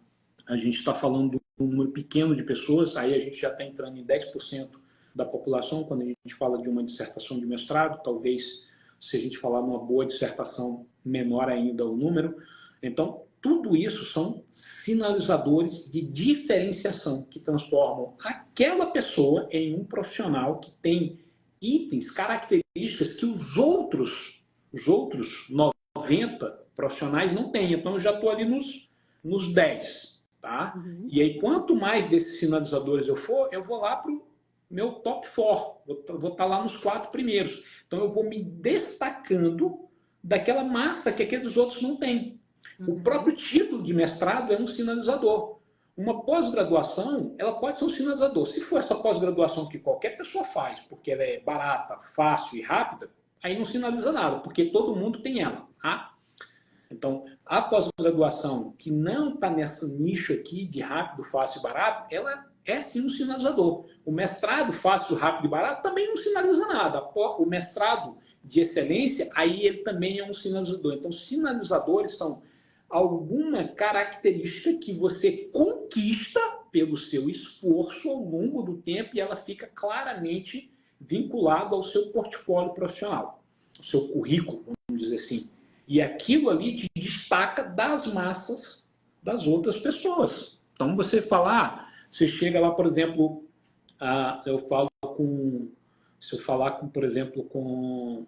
Speaker 2: gente está falando de um número pequeno de pessoas, aí a gente já está entrando em 10% da população quando a gente fala de uma dissertação de mestrado. Talvez, se a gente falar numa boa dissertação, menor ainda o número. Então, tudo isso são sinalizadores de diferenciação que transformam aquela pessoa em um profissional que tem itens, características que os outros 90 profissionais não têm. Então, eu já estou ali nos 10, tá? Uhum. E aí, quanto mais desses sinalizadores eu for, eu vou lá para o meu top 4. Vou estar lá nos 4 primeiros. Então, eu vou me destacando daquela massa que aqueles outros não têm. O próprio título de mestrado é um sinalizador. Uma pós-graduação, ela pode ser um sinalizador. Se for essa pós-graduação que qualquer pessoa faz, porque ela é barata, fácil e rápida, aí não sinaliza nada, porque todo mundo tem ela. Tá? Então, a pós-graduação que não está nesse nicho aqui de rápido, fácil e barato, ela é sim um sinalizador. O mestrado fácil, rápido e barato também não sinaliza nada. O mestrado de excelência, aí ele também é um sinalizador. Então, sinalizadores são alguma característica que você conquista pelo seu esforço ao longo do tempo e ela fica claramente vinculada ao seu portfólio profissional, ao seu currículo, vamos dizer assim. E aquilo ali te destaca das massas das outras pessoas. Então, você falar, você chega lá, por exemplo, se eu falar, por exemplo, com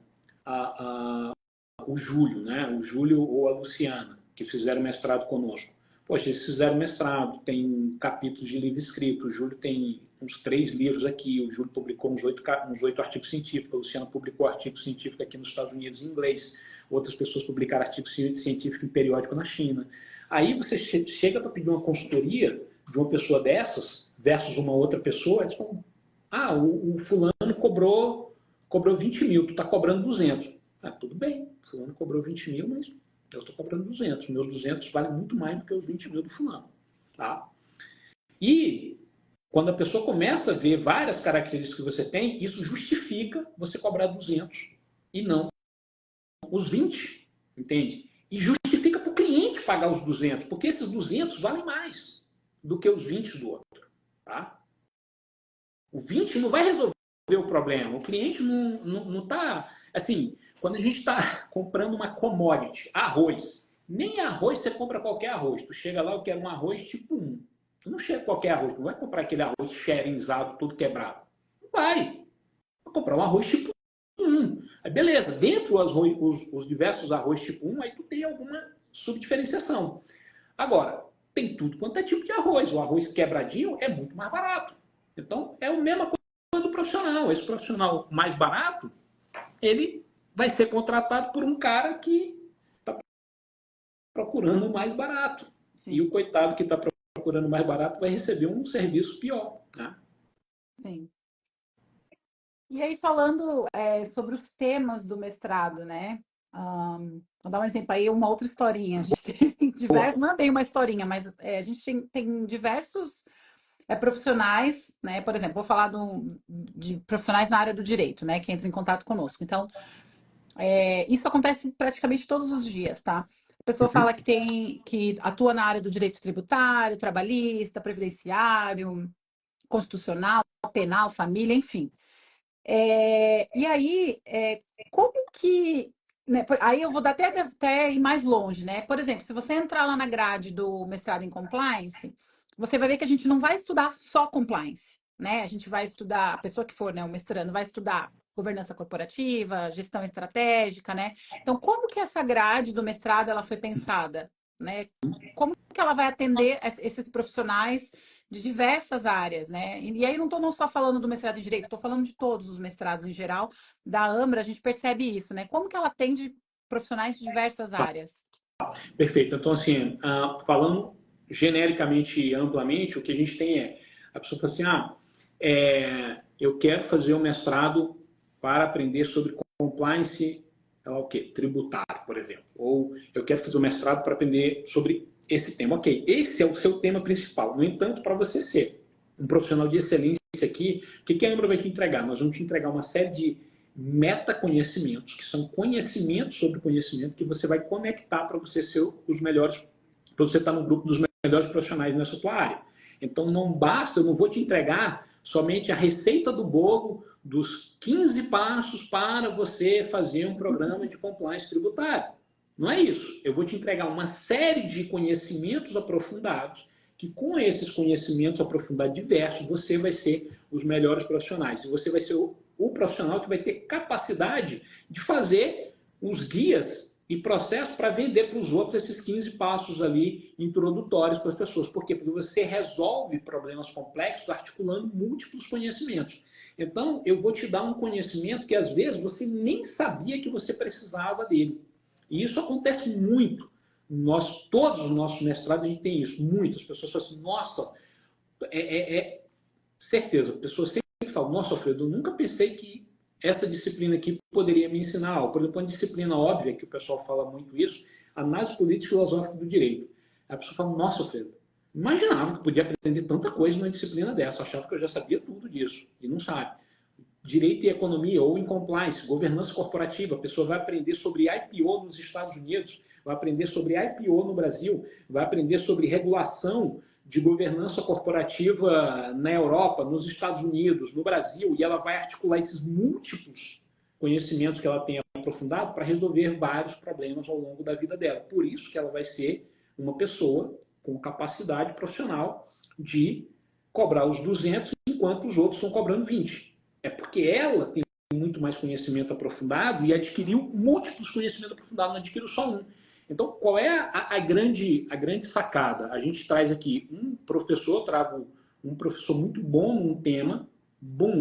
Speaker 2: o Júlio, né? O Júlio ou a Luciana, que fizeram mestrado conosco. Poxa, eles fizeram mestrado, tem capítulos de livro escrito, o Júlio tem uns 3 livros aqui, o Júlio publicou uns 8 artigos científicos, a Luciana publicou artigo científico aqui nos Estados Unidos em inglês, outras pessoas publicaram artigo científico em periódico na China. Aí você chega para pedir uma consultoria de uma pessoa dessas versus uma outra pessoa, eles falam, o fulano cobrou 20 mil, tu está cobrando 200. Tudo bem, o fulano cobrou 20 mil, mas eu estou cobrando 200. Meus 200 valem muito mais do que os 20 mil do fulano. Tá? E quando a pessoa começa a ver várias características que você tem, isso justifica você cobrar 200 e não os 20, entende? E justifica para o cliente pagar os 200, porque esses 200 valem mais do que os 20 do outro. Tá? O 20 não vai resolver o problema. O cliente não está... Assim, quando a gente está comprando uma commodity, arroz, nem arroz você compra qualquer arroz. Tu chega lá, eu quero um arroz tipo 1. Tu não chega qualquer arroz, tu não vai comprar aquele arroz xerenzado, todo quebrado. Não vai. Vai comprar um arroz tipo 1. Aí beleza, dentro os diversos arroz tipo 1, aí tu tem alguma subdiferenciação. Agora, tem tudo quanto é tipo de arroz. O arroz quebradinho é muito mais barato. Então, é a mesma coisa do profissional. Esse profissional mais barato, ele vai ser contratado por um cara que está procurando o mais barato. Sim. E o coitado que está procurando o mais barato vai receber um serviço pior. Né?
Speaker 1: Sim. E aí, falando sobre os temas do mestrado, né? Vou dar um exemplo aí, uma outra historinha. A gente tem diversos, não é bem uma historinha, mas a gente tem diversos profissionais, né? Por exemplo, vou falar de profissionais na área do direito, né? Que entram em contato conosco. Então, isso acontece praticamente todos os dias, tá? A pessoa fala que atua na área do direito tributário, trabalhista, previdenciário, constitucional, penal, família, enfim. E aí, como que... Né, aí eu vou dar até ir mais longe, né? Por exemplo, se você entrar lá na grade do mestrado em compliance, você vai ver que a gente não vai estudar só compliance, né? A gente vai estudar, a pessoa que for, né, o mestrando, vai estudar governança corporativa, gestão estratégica, né? Então, como que essa grade do mestrado ela foi pensada, né? Como que ela vai atender esses profissionais de diversas áreas, né? E aí não estou não só falando do mestrado em Direito, estou falando de todos os mestrados em geral. Da Ambra, a gente percebe isso, né? Como que ela atende profissionais de diversas áreas?
Speaker 2: Perfeito. Então, assim, falando genericamente e amplamente, o que a gente tem é, a pessoa fala assim, eu quero fazer um mestrado para aprender sobre compliance, o quê? Tributário, por exemplo. Ou eu quero fazer um mestrado para aprender sobre esse tema. Ok, esse é o seu tema principal. No entanto, para você ser um profissional de excelência aqui, o que a Embra vai te entregar? Nós vamos te entregar uma série de metaconhecimentos, que são conhecimentos sobre conhecimento, que você vai conectar para você ser os melhores, para você estar no grupo dos melhores profissionais nessa tua área. Então, não basta, eu não vou te entregar somente a receita do bolo dos 15 passos para você fazer um programa de compliance tributário. Não é isso. Eu vou te entregar uma série de conhecimentos aprofundados, que com esses conhecimentos aprofundados diversos, você vai ser os melhores profissionais. E você vai ser o profissional que vai ter capacidade de fazer os guias e processos para vender para os outros esses 15 passos ali introdutórios para as pessoas. Por quê? Porque você resolve problemas complexos articulando múltiplos conhecimentos. Então, eu vou te dar um conhecimento que às vezes você nem sabia que você precisava dele. E isso acontece muito. Todos os nossos mestrados, a gente tem isso. Muitas pessoas falam assim, nossa, certeza, a pessoa sempre fala, nossa, Alfredo, eu nunca pensei que essa disciplina aqui poderia me ensinar algo. Por exemplo, uma disciplina óbvia, que o pessoal fala muito isso, análise política e filosófica do direito. A pessoa fala, nossa, Alfredo, imaginava que podia aprender tanta coisa numa disciplina dessa, achava que eu já sabia tudo disso, e não sabe. Direito e economia, ou em compliance, governança corporativa, a pessoa vai aprender sobre IPO nos Estados Unidos, vai aprender sobre IPO no Brasil, vai aprender sobre regulação de governança corporativa na Europa, nos Estados Unidos, no Brasil, e ela vai articular esses múltiplos conhecimentos que ela tem aprofundado para resolver vários problemas ao longo da vida dela. Por isso que ela vai ser uma pessoa com capacidade profissional de cobrar os 200, enquanto os outros estão cobrando 20. É porque ela tem muito mais conhecimento aprofundado e adquiriu múltiplos conhecimentos aprofundados, não adquiriu só um. Então, qual é a grande sacada? A gente traz aqui um professor, trago um professor muito bom num tema,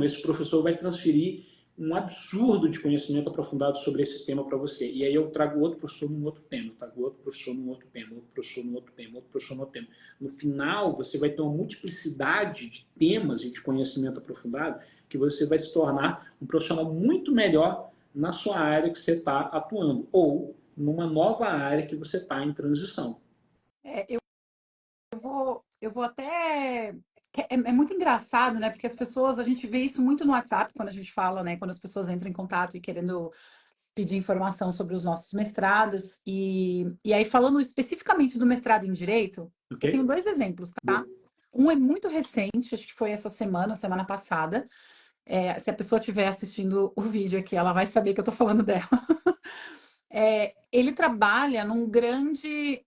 Speaker 2: esse professor vai transferir um absurdo de conhecimento aprofundado sobre esse tema para você. E aí eu trago outro professor num outro tema, trago outro professor num outro tema, outro professor num outro tema, outro professor num outro tema. No final, você vai ter uma multiplicidade de temas e de conhecimento aprofundado que você vai se tornar um profissional muito melhor na sua área que você está atuando, ou numa nova área que você está em transição.
Speaker 1: Eu vou até... É muito engraçado, né? Porque as pessoas, a gente vê isso muito no WhatsApp, quando a gente fala, né? Quando as pessoas entram em contato e querendo pedir informação sobre os nossos mestrados. E aí, falando especificamente do mestrado em Direito,
Speaker 2: Okay?
Speaker 1: eu tenho 2 exemplos, tá? Um é muito recente, acho que foi essa semana passada. Se a pessoa estiver assistindo o vídeo aqui, ela vai saber que eu tô falando dela. Ele trabalha num grande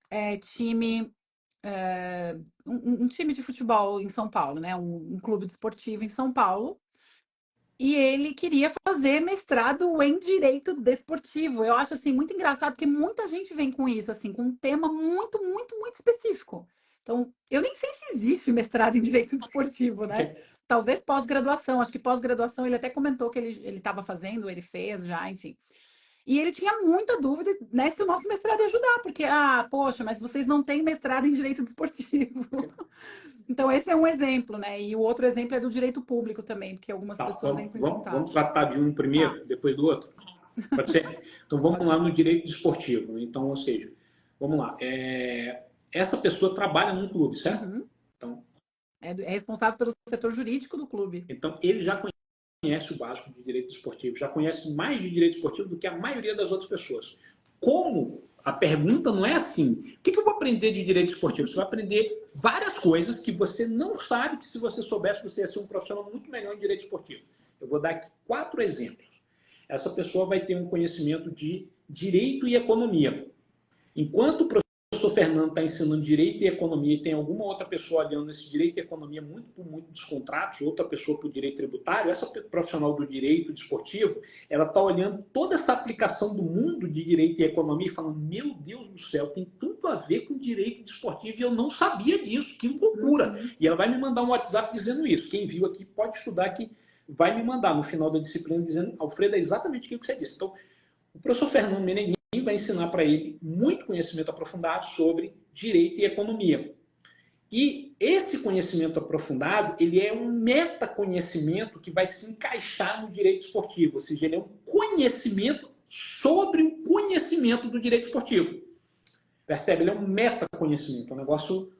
Speaker 1: time... um time de futebol em São Paulo, né? Um clube desportivo em São Paulo. E ele queria fazer mestrado em Direito Desportivo. Eu acho assim muito engraçado, porque muita gente vem com isso, assim, com um tema muito, muito, muito específico. Então, eu nem sei se existe mestrado em Direito Desportivo, né? Talvez pós-graduação. Acho que pós-graduação ele até comentou que ele estava fazendo, ele fez já, enfim. E ele tinha muita dúvida, né, se o nosso mestrado ia ajudar, porque, poxa, mas vocês não têm mestrado em Direito Desportivo. Então, esse é um exemplo, né? E o outro exemplo é do direito público também, porque algumas pessoas entram em contato.
Speaker 2: Vamos tratar de um primeiro, depois do outro? Pode ser? Então, vamos lá no direito desportivo. Então, ou seja, vamos lá. Essa pessoa trabalha num clube, certo?
Speaker 1: Uhum.
Speaker 2: Então,
Speaker 1: é responsável pelo setor jurídico do clube.
Speaker 2: Então, ele já conhece o básico de direito esportivo, já conhece mais de direito esportivo do que a maioria das outras pessoas. Como a pergunta não é assim, o que eu vou aprender de direito esportivo? Você vai aprender várias coisas que você não sabe que se você soubesse você ia ser um profissional muito melhor em direito esportivo. Eu vou dar aqui 4 exemplos. Essa pessoa vai ter um conhecimento de direito e economia. Enquanto o professor Fernando está ensinando direito e economia e tem alguma outra pessoa olhando esse direito e economia muito por muitos contratos, outra pessoa por direito tributário, essa profissional do direito desportivo, ela está olhando toda essa aplicação do mundo de direito e economia e falando, meu Deus do céu, tem tudo a ver com direito desportivo e eu não sabia disso, que loucura.
Speaker 1: Uhum.
Speaker 2: E ela vai me mandar um WhatsApp dizendo isso. Quem viu aqui pode estudar que vai me mandar no final da disciplina dizendo, Alfredo, é exatamente aquilo que você disse. Então, o professor Fernando Meneghini vai ensinar para ele muito conhecimento aprofundado sobre direito e economia. E esse conhecimento aprofundado, ele é um metaconhecimento que vai se encaixar no direito esportivo, ou seja, ele é um conhecimento sobre o conhecimento do direito esportivo. Percebe? Ele é um metaconhecimento, um negócio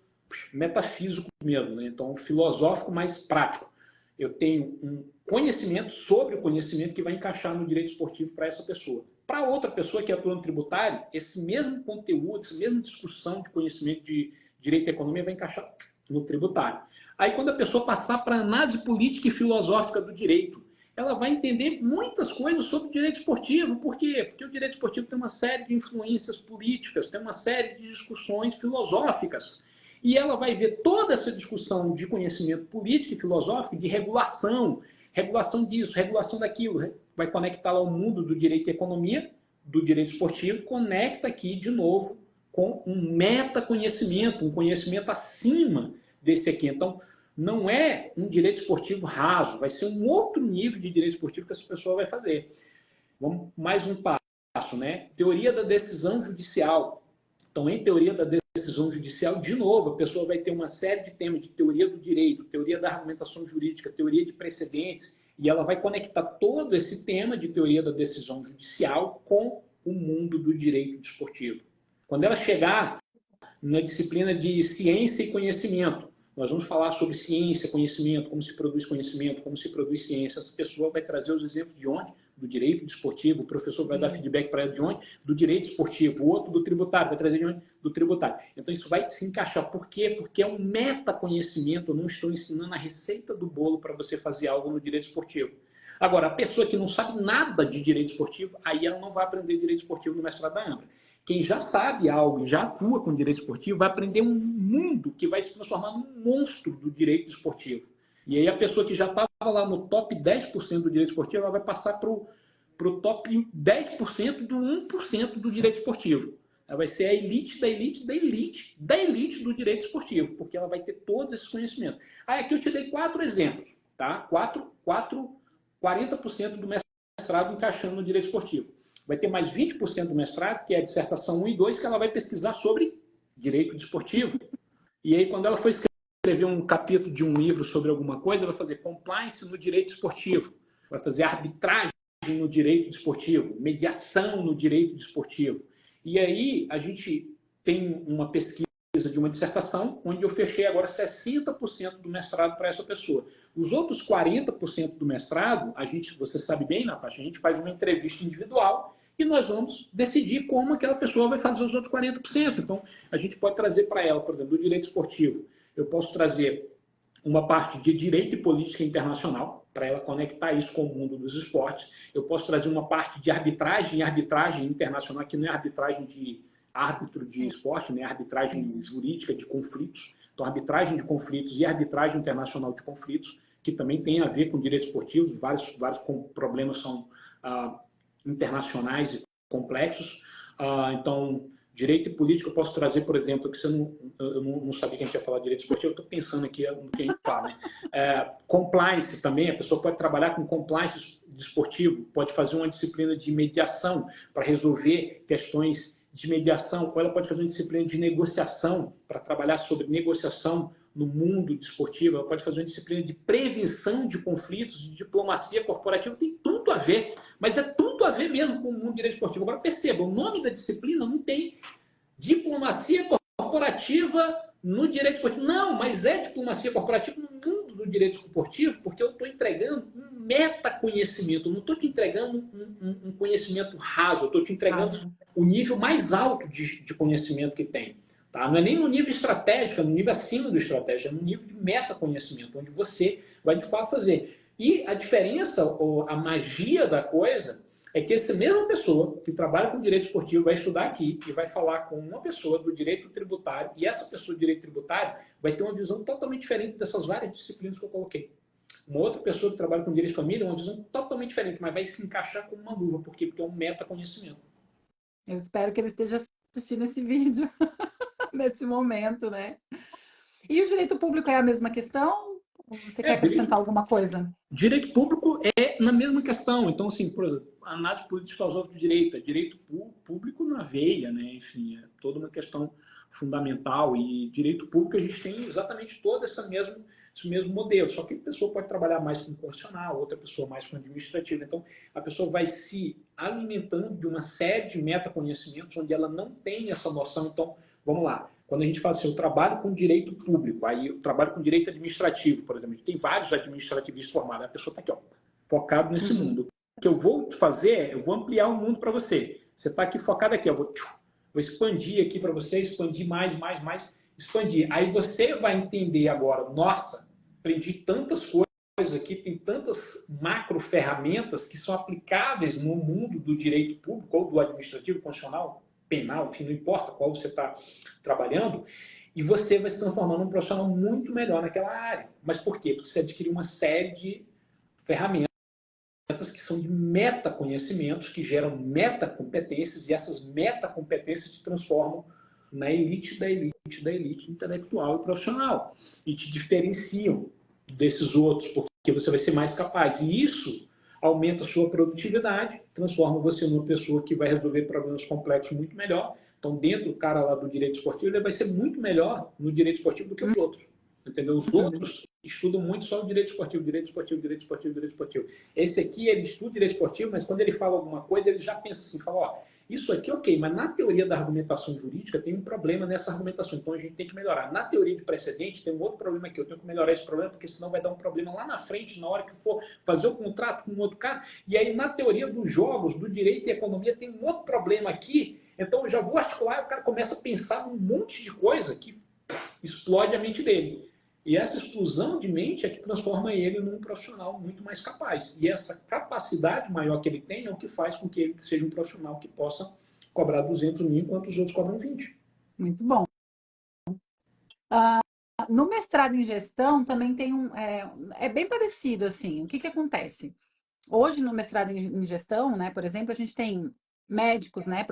Speaker 2: metafísico mesmo, né? Então filosófico, mais prático. Eu tenho um conhecimento sobre o conhecimento que vai encaixar no direito esportivo para essa pessoa. Para outra pessoa que atua no tributário, esse mesmo conteúdo, essa mesma discussão de conhecimento de direito e economia vai encaixar no tributário. Aí, quando a pessoa passar para a análise política e filosófica do direito, ela vai entender muitas coisas sobre o direito esportivo. Por quê? Porque o direito esportivo tem uma série de influências políticas, tem uma série de discussões filosóficas. E ela vai ver toda essa discussão de conhecimento político e filosófico, de regulação, regulação disso, regulação daquilo, vai conectar lá o mundo do direito e economia, do direito esportivo, conecta aqui de novo com um metaconhecimento, um conhecimento acima desse aqui. Então, não é um direito esportivo raso, vai ser um outro nível de direito esportivo que essa pessoa vai fazer. Vamos mais um passo, né? Teoria da decisão judicial. Então, em teoria da decisão judicial, de novo, a pessoa vai ter uma série de temas de teoria do direito, teoria da argumentação jurídica, teoria de precedentes, e ela vai conectar todo esse tema de teoria da decisão judicial com o mundo do direito desportivo. Quando ela chegar na disciplina de ciência e conhecimento, nós vamos falar sobre ciência, conhecimento, como se produz conhecimento, como se produz ciência. Essa pessoa vai trazer os exemplos de onde? Do direito desportivo. O professor vai dar feedback para ela de onde? Do direito esportivo. O outro do tributário, vai trazer de onde? Do tributário. Então isso vai se encaixar. Por quê? Porque é um metaconhecimento. Eu não estou ensinando a receita do bolo para você fazer algo no direito esportivo. Agora, a pessoa que não sabe nada de direito esportivo, aí ela não vai aprender direito esportivo no mestrado da Ambra. Quem já sabe algo e já atua com direito esportivo vai aprender um mundo que vai se transformar num monstro do direito esportivo. E aí a pessoa que já estava lá no top 10% do direito esportivo, ela vai passar para o top 10% do 1% do direito esportivo. Ela vai ser a elite da elite da elite da elite do direito esportivo, porque ela vai ter todos esses conhecimentos. Aí aqui eu te dei 4 exemplos, tá? 40% do mestrado encaixando no direito esportivo. Vai ter mais 20% do mestrado, que é a dissertação 1 e 2, que ela vai pesquisar sobre direito desportivo. E aí, quando ela for escrever um capítulo de um livro sobre alguma coisa, ela vai fazer compliance no direito esportivo, vai fazer arbitragem no direito desportivo, mediação no direito desportivo. E aí, a gente tem uma pesquisa de uma dissertação, onde eu fechei agora 60% do mestrado para essa pessoa. Os outros 40% do mestrado, você sabe bem, Natasha, a gente faz uma entrevista individual e nós vamos decidir como aquela pessoa vai fazer os outros 40%. Então, a gente pode trazer para ela, por exemplo, do direito esportivo, eu posso trazer uma parte de direito e política internacional, para ela conectar isso com o mundo dos esportes. Eu posso trazer uma parte de arbitragem internacional, que não é arbitragem de árbitro de esporte, né? Arbitragem jurídica de conflitos. Então, arbitragem de conflitos e arbitragem internacional de conflitos, que também tem a ver com direitos esportivos, vários problemas são internacionais e complexos. Então, direito e política eu posso trazer, por exemplo, que eu não sabia que a gente ia falar de direito esportivo, eu estou pensando aqui no que a gente fala. Né? Compliance também, a pessoa pode trabalhar com compliance desportivo, pode fazer uma disciplina de mediação para resolver questões de mediação, ou ela pode fazer uma disciplina de negociação para trabalhar sobre negociação no mundo desportivo, ela pode fazer uma disciplina de prevenção de conflitos, de diplomacia corporativa, tem tudo a ver, mas é tudo a ver mesmo com o mundo direito esportivo. Agora perceba, o nome da disciplina não tem diplomacia corporativa no direito esportivo. Não, mas é diplomacia corporativa no mundo do direito esportivo, porque eu estou entregando um metaconhecimento, eu não estou te entregando um conhecimento raso, eu estou te entregando o nível mais alto de conhecimento que tem. Tá? Não é nem no nível estratégico, é no nível acima do estratégico, é no nível de metaconhecimento, onde você vai de fato fazer. E a diferença, ou a magia da coisa, é que essa mesma pessoa que trabalha com direito esportivo vai estudar aqui e vai falar com uma pessoa do direito tributário, e essa pessoa do direito tributário vai ter uma visão totalmente diferente dessas várias disciplinas que eu coloquei. Uma outra pessoa que trabalha com direito de família, uma visão totalmente diferente, mas vai se encaixar como uma luva. Por quê? Porque é um metaconhecimento.
Speaker 1: Eu espero que ele esteja assistindo esse vídeo nesse momento, né? E o direito público é a mesma questão? Ou você quer acrescentar alguma coisa?
Speaker 2: Direito público é na mesma questão. Então, assim, por exemplo, análise política filosófica do direito, é direito público na veia, né? Enfim, é toda uma questão fundamental e direito público, a gente tem exatamente todo esse mesmo modelo. Só que a pessoa pode trabalhar mais com constitucional, outra pessoa mais com administrativo. Então, a pessoa vai se alimentando de uma série de metaconhecimentos onde ela não tem essa noção. Então, vamos lá. Quando a gente fala assim, eu trabalho com direito público, aí eu trabalho com direito administrativo, por exemplo. Tem vários administrativistas formados. A pessoa está aqui, ó, focado nesse mundo. O que eu vou fazer, eu vou ampliar o mundo para você. Você está aqui focado aqui, eu vou expandir aqui para você, expandir mais, expandir. Aí você vai entender agora, nossa, aprendi tantas coisas aqui, tem tantas macro ferramentas que são aplicáveis no mundo do direito público ou do administrativo, constitucional, penal, enfim, não importa qual você está trabalhando, e você vai se transformar num profissional muito melhor naquela área. Mas por quê? Porque você adquiriu uma série de ferramentas que são de metaconhecimentos, que geram metacompetências, e essas metacompetências te transformam na elite da elite da elite intelectual e profissional, e te diferenciam desses outros, porque você vai ser mais capaz. E isso aumenta a sua produtividade, transforma você numa pessoa que vai resolver problemas complexos muito melhor. Então, dentro do cara lá do direito esportivo, ele vai ser muito melhor no direito esportivo do que os outros. Entendeu? Os outros estudam muito só o direito esportivo, direito esportivo, direito esportivo, direito esportivo. Esse aqui, ele estuda direito esportivo, mas quando ele fala alguma coisa, ele já pensa assim, fala, ó, isso aqui ok, mas na teoria da argumentação jurídica tem um problema nessa argumentação, então a gente tem que melhorar. Na teoria de precedente tem um outro problema aqui, eu tenho que melhorar esse problema, porque senão vai dar um problema lá na frente, na hora que for fazer o contrato com um outro cara. E aí na teoria dos jogos, do direito e economia, tem um outro problema aqui, então eu já vou articular e o cara começa a pensar num monte de coisa que explode a mente dele. E essa explosão de mente é que transforma ele num profissional muito mais capaz. E essa capacidade maior que ele tem é o que faz com que ele seja um profissional que possa cobrar 200 mil, enquanto os outros cobram 20.
Speaker 1: Muito bom. No mestrado em gestão também tem é bem parecido, assim. O que acontece? Hoje, no mestrado em gestão, né, por exemplo, a gente tem médicos, né,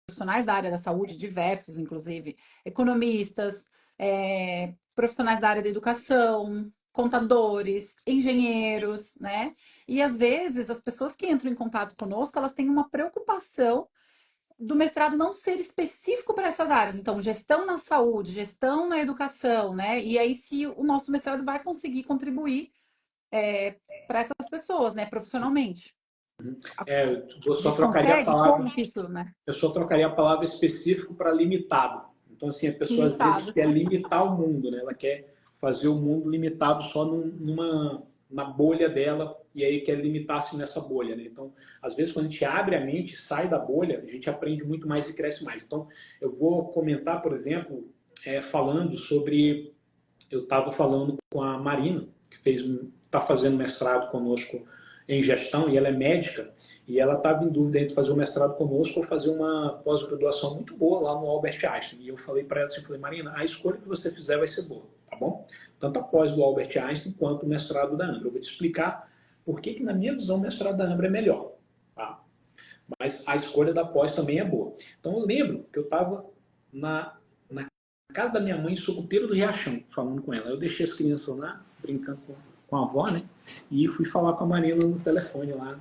Speaker 1: profissionais da área da saúde, diversos, inclusive, economistas, profissionais da área da educação, contadores, engenheiros, né? E às vezes as pessoas que entram em contato conosco, elas têm uma preocupação do mestrado não ser específico para essas áreas. Então, gestão na saúde, gestão na educação, né? E aí se o nosso mestrado vai conseguir contribuir para essas pessoas, né, profissionalmente.
Speaker 2: Eu só trocaria a palavra.
Speaker 1: Como que isso, né?
Speaker 2: Eu só trocaria a palavra específico para limitado. Então, assim, a pessoa às vezes quer limitar o mundo, né? Ela quer fazer o mundo limitado só na bolha dela, e aí quer limitar-se nessa bolha, né? Então, às vezes, quando a gente abre a mente, sai da bolha, a gente aprende muito mais e cresce mais. Então, eu vou comentar, por exemplo, falando sobre... Eu estava falando com a Marina, que está fazendo mestrado conosco em gestão, e ela é médica, e ela estava em dúvida entre fazer um mestrado conosco ou fazer uma pós-graduação muito boa lá no Albert Einstein. E eu falei para ela assim, Marina, a escolha que você fizer vai ser boa, tá bom? Tanto a pós do Albert Einstein quanto o mestrado da Ambra. Eu vou te explicar por que na minha visão, o mestrado da Ambra é melhor, tá? Mas a escolha da pós também é boa. Então eu lembro que eu estava na casa da minha mãe, em Sucupira do Riachão, falando com ela. Eu deixei as crianças lá, brincando com a avó, né? E fui falar com a Marina no telefone lá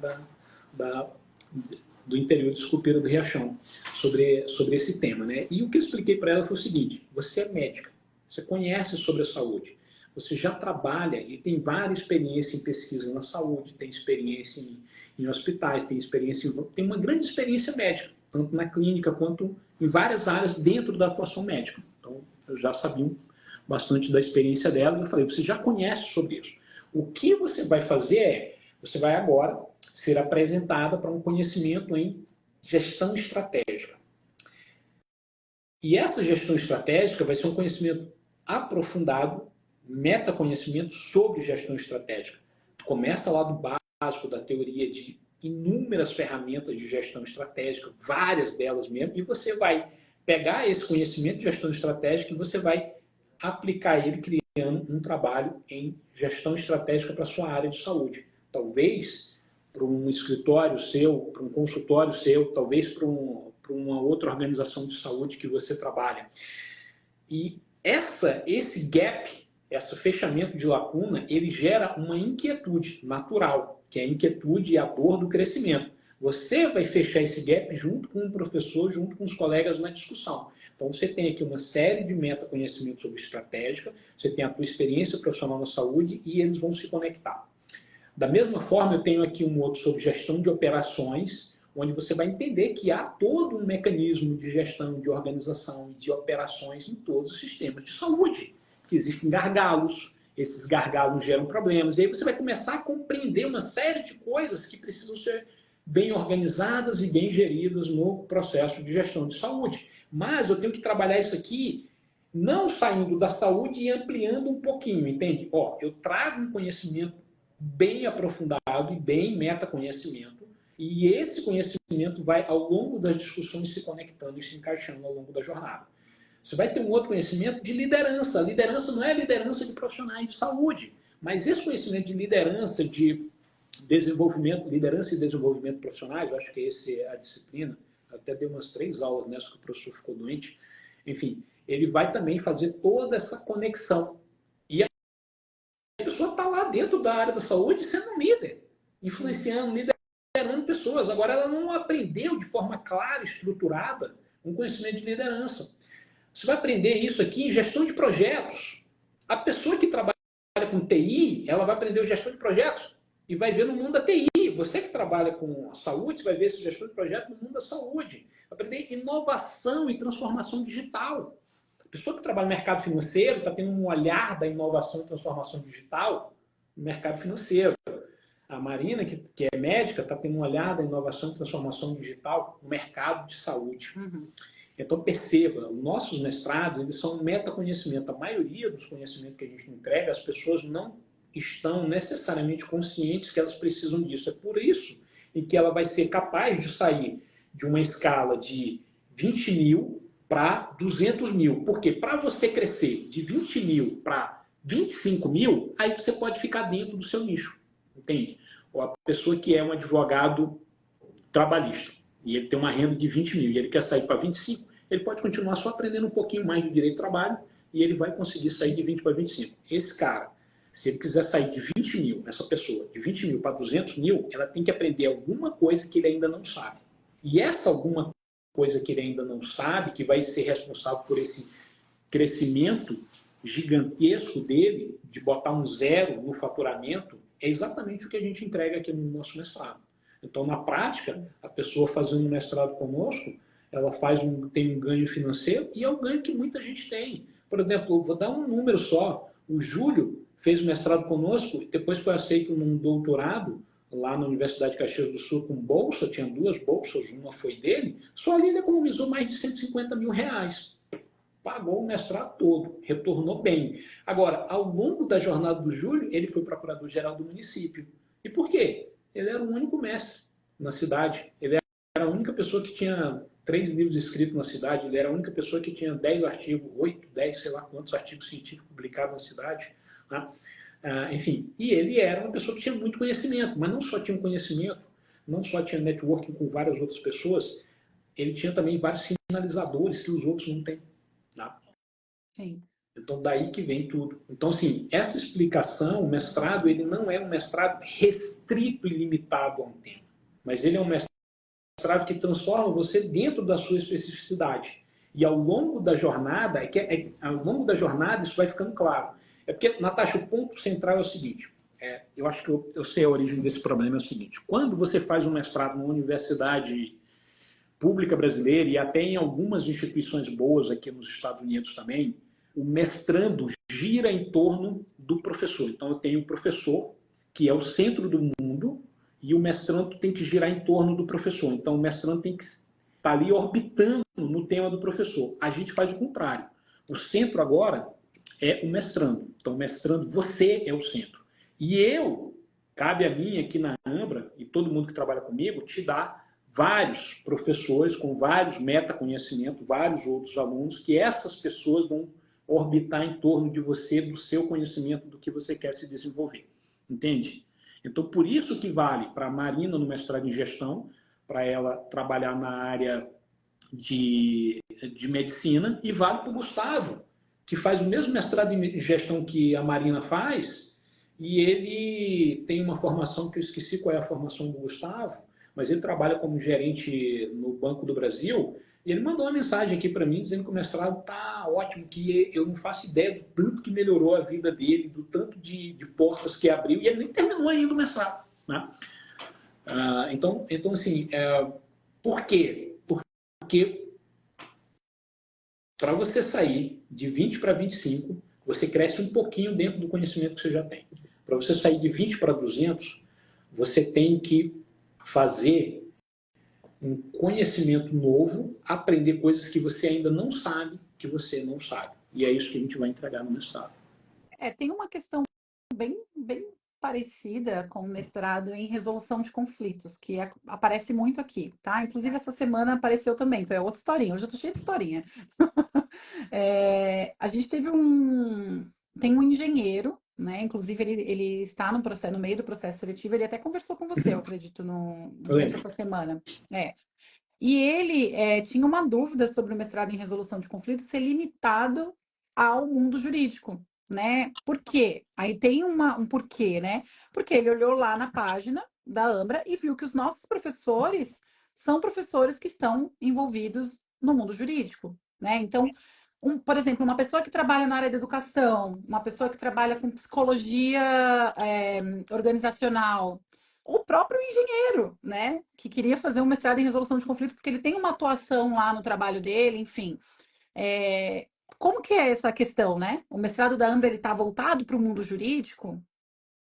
Speaker 2: do interior de Sucupira do Riachão sobre esse tema, né? E o que eu expliquei para ela foi o seguinte: você é médica, você conhece sobre a saúde, você já trabalha e tem várias experiências em pesquisa na saúde, tem experiência em hospitais, tem uma grande experiência médica, tanto na clínica quanto em várias áreas dentro da atuação médica. Então, eu já sabia bastante da experiência dela e eu falei, você já conhece sobre isso. O que você vai fazer você vai agora ser apresentada para um conhecimento em gestão estratégica. E essa gestão estratégica vai ser um conhecimento aprofundado, metaconhecimento sobre gestão estratégica. Começa lá do básico, da teoria de inúmeras ferramentas de gestão estratégica, várias delas mesmo, e você vai pegar esse conhecimento de gestão estratégica e você vai aplicar ele criando um trabalho em gestão estratégica para a sua área de saúde. Talvez para um escritório seu, para um consultório seu, talvez para uma outra organização de saúde que você trabalha. E esse gap, esse fechamento de lacuna, ele gera uma inquietude natural, que é a inquietude e a dor do crescimento. Você vai fechar esse gap junto com o professor, junto com os colegas na discussão. Então, você tem aqui uma série de metaconhecimentos sobre estratégica, você tem a tua experiência profissional na saúde e eles vão se conectar. Da mesma forma, eu tenho aqui um outro sobre gestão de operações, onde você vai entender que há todo um mecanismo de gestão, de organização e de operações em todos os sistemas de saúde, que existem gargalos, esses gargalos geram problemas, e aí você vai começar a compreender uma série de coisas que precisam ser bem organizadas e bem geridas no processo de gestão de saúde. Mas eu tenho que trabalhar isso aqui não saindo da saúde e ampliando um pouquinho, entende? Eu trago um conhecimento bem aprofundado e bem metaconhecimento, e esse conhecimento vai, ao longo das discussões, se conectando e se encaixando ao longo da jornada. Você vai ter um outro conhecimento de liderança. A liderança não é a liderança de profissionais de saúde, mas esse conhecimento de liderança, de desenvolvimento, liderança e desenvolvimento profissionais, eu acho que essa é a disciplina, até dei umas 3 aulas nessa que o professor ficou doente, enfim, ele vai também fazer toda essa conexão. E a pessoa está lá dentro da área da saúde sendo um líder, influenciando, liderando pessoas. Agora, ela não aprendeu de forma clara, estruturada, um conhecimento de liderança. Você vai aprender isso aqui em gestão de projetos. A pessoa que trabalha com TI, ela vai aprender gestão de projetos e vai ver no mundo da TI. Você que trabalha com a saúde, você vai ver essa gestão de projetos no mundo da saúde. Vai aprender inovação e transformação digital. A pessoa que trabalha no mercado financeiro está tendo um olhar da inovação e transformação digital no mercado financeiro. A Marina, que é médica, está tendo um olhar da inovação e transformação digital no mercado de saúde. Então, perceba, os nossos mestrados, eles são metaconhecimento. A maioria dos conhecimentos que a gente entrega, as pessoas não estão necessariamente conscientes que elas precisam disso. É por isso em que ela vai ser capaz de sair de uma escala de 20 mil para 200 mil. Porque para você crescer de 20 mil para 25 mil, aí você pode ficar dentro do seu nicho, entende? Ou a pessoa que é um advogado trabalhista e ele tem uma renda de 20 mil e ele quer sair para 25, ele pode continuar só aprendendo um pouquinho mais de direito do trabalho e ele vai conseguir sair de 20 para 25. Esse cara, se ele quiser sair de 20 mil, essa pessoa, de 20 mil para 200 mil, ela tem que aprender alguma coisa que ele ainda não sabe. E essa alguma coisa que ele ainda não sabe, que vai ser responsável por esse crescimento gigantesco dele, de botar um zero no faturamento, é exatamente o que a gente entrega aqui no nosso mestrado. Então, na prática, a pessoa fazendo um mestrado conosco, ela tem um ganho financeiro e é o ganho que muita gente tem. Por exemplo, vou dar um número só. O Júlio fez o mestrado conosco, depois foi aceito num doutorado lá na Universidade de Caxias do Sul com bolsa, tinha 2 bolsas, uma foi dele, só ali ele economizou mais de 150 mil reais. Pagou o mestrado todo, retornou bem. Agora, ao longo da jornada do Júlio, ele foi procurador-geral do município. E por quê? Ele era o único mestre na cidade. Ele era a única pessoa que tinha 3 livros escritos na cidade. Ele era a única pessoa que tinha 10 artigos, 8, 10, sei lá quantos artigos científicos publicados na cidade. Né? Enfim, e ele era uma pessoa que tinha muito conhecimento, mas não só tinha conhecimento, não só tinha networking com várias outras pessoas, ele tinha também vários sinalizadores que os outros não têm. Tá?
Speaker 1: Sim.
Speaker 2: Então, daí que vem tudo. Então, assim, essa explicação, o mestrado, ele não é um mestrado restrito e limitado a um tema, mas ele é um mestrado que transforma você dentro da sua especificidade. E ao longo da jornada, ao longo da jornada isso vai ficando claro. É porque, Natasha, o ponto central é o seguinte, eu acho que eu sei a origem desse problema, é o seguinte, quando você faz um mestrado numa universidade pública brasileira e até em algumas instituições boas aqui nos Estados Unidos também, o mestrando gira em torno do professor. Então, eu tenho um professor, que é o centro do mundo, e o mestrando tem que girar em torno do professor. Então, o mestrando tem que estar ali orbitando no tema do professor. A gente faz o contrário. O centro agora é o mestrando. Então, o mestrando, você é o centro. E cabe a mim aqui na Ambra, e todo mundo que trabalha comigo, te dá vários professores com vários metaconhecimentos, vários outros alunos, que essas pessoas vão orbitar em torno de você, do seu conhecimento, do que você quer se desenvolver. Entende? Então, por isso que vale para a Marina no mestrado em gestão, para ela trabalhar na área de medicina, e vale para o Gustavo, que faz o mesmo mestrado em gestão que a Marina faz, e ele tem uma formação que eu esqueci qual é a formação do Gustavo, mas ele trabalha como gerente no Banco do Brasil, E ele mandou uma mensagem aqui para mim dizendo que o mestrado está ótimo, que eu não faço ideia do tanto que melhorou a vida dele, do tanto de portas que abriu, e ele nem terminou ainda o mestrado. Né? Então, assim, por quê? Porque para você sair de 20 para 25, você cresce um pouquinho dentro do conhecimento que você já tem. Para você sair de 20 para 200, você tem que fazer um conhecimento novo, aprender coisas que você ainda não sabe, que você não sabe. E é isso que a gente vai entregar no mestrado.
Speaker 1: Tem uma questão bem parecida com o mestrado em resolução de conflitos, que aparece muito aqui, tá? Inclusive, essa semana apareceu também, então é outra historinha. Hoje eu tô cheia de historinha. A gente teve tem um engenheiro, né? Inclusive, ele está no meio do processo seletivo, ele até conversou com você, eu acredito, durante essa semana. E ele tinha uma dúvida sobre o mestrado em resolução de conflitos ser limitado ao mundo jurídico, né? Por quê? Aí tem um porquê, né? Porque ele olhou lá na página da Ambra e viu que os nossos professores são professores que estão envolvidos no mundo jurídico, né? Então, por exemplo, uma pessoa que trabalha na área da educação, uma pessoa que trabalha com psicologia organizacional, o próprio engenheiro, né, que queria fazer um mestrado em resolução de conflitos, porque ele tem uma atuação lá no trabalho dele, enfim. Como que é essa questão, né? O mestrado da Ambra está voltado para o mundo jurídico?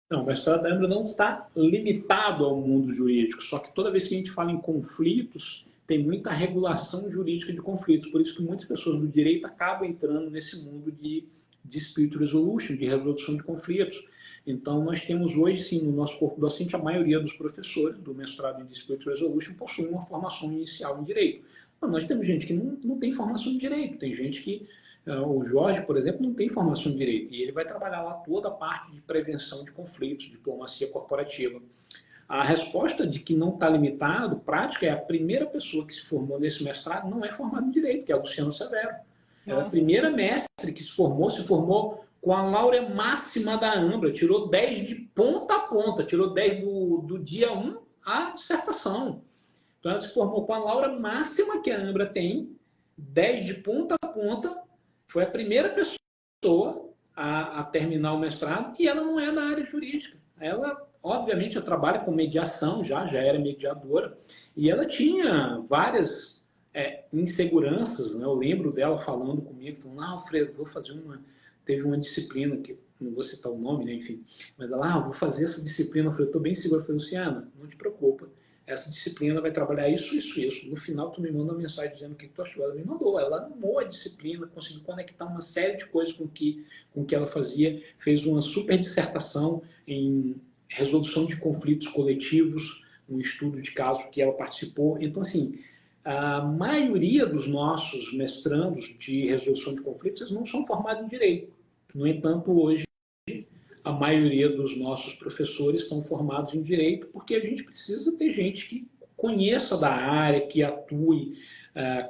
Speaker 2: Não, o mestrado da Ambra não está limitado ao mundo jurídico, só que toda vez que a gente fala em conflitos, tem muita regulação jurídica de conflitos, por isso que muitas pessoas do direito acabam entrando nesse mundo de dispute resolution, de resolução de conflitos. Então, nós temos hoje, sim, no nosso corpo docente, a maioria dos professores do mestrado em dispute resolution possuem uma formação inicial em direito. Mas nós temos gente que não tem formação em direito, tem gente que o Jorge, por exemplo, não tem formação em direito e ele vai trabalhar lá toda a parte de prevenção de conflitos, diplomacia corporativa. A resposta de que não está limitado, prática, é a primeira pessoa que se formou nesse mestrado não é formada em direito, que é a Luciana Severo. Ela é a primeira mestre que se formou com a laurea máxima da Ambra, tirou 10 de ponta a ponta, tirou 10 do dia 1 à dissertação. Então ela se formou com a laurea máxima que a Ambra tem, 10 de ponta a ponta, foi a primeira pessoa a terminar o mestrado e ela não é da área jurídica. Ela, obviamente, trabalha com mediação, já era mediadora, e ela tinha várias inseguranças, né? Eu lembro dela falando comigo, falando, Alfredo, vou fazer Teve uma disciplina, que não vou citar o nome, né? Enfim, mas ela, vou fazer essa disciplina, eu falei, estou bem segura. Eu falei, Luciana, não te preocupa, essa disciplina vai trabalhar isso, isso, isso. No final, tu me manda uma mensagem dizendo o que tu achou. Ela me mandou, ela amou a disciplina, conseguiu conectar uma série de coisas com que ela fazia, fez uma super dissertação em resolução de conflitos coletivos, um estudo de caso que ela participou. Então, assim, a maioria dos nossos mestrandos de resolução de conflitos, eles não são formados em direito. No entanto, hoje, a maioria dos nossos professores são formados em direito, porque a gente precisa ter gente que conheça da área, que atue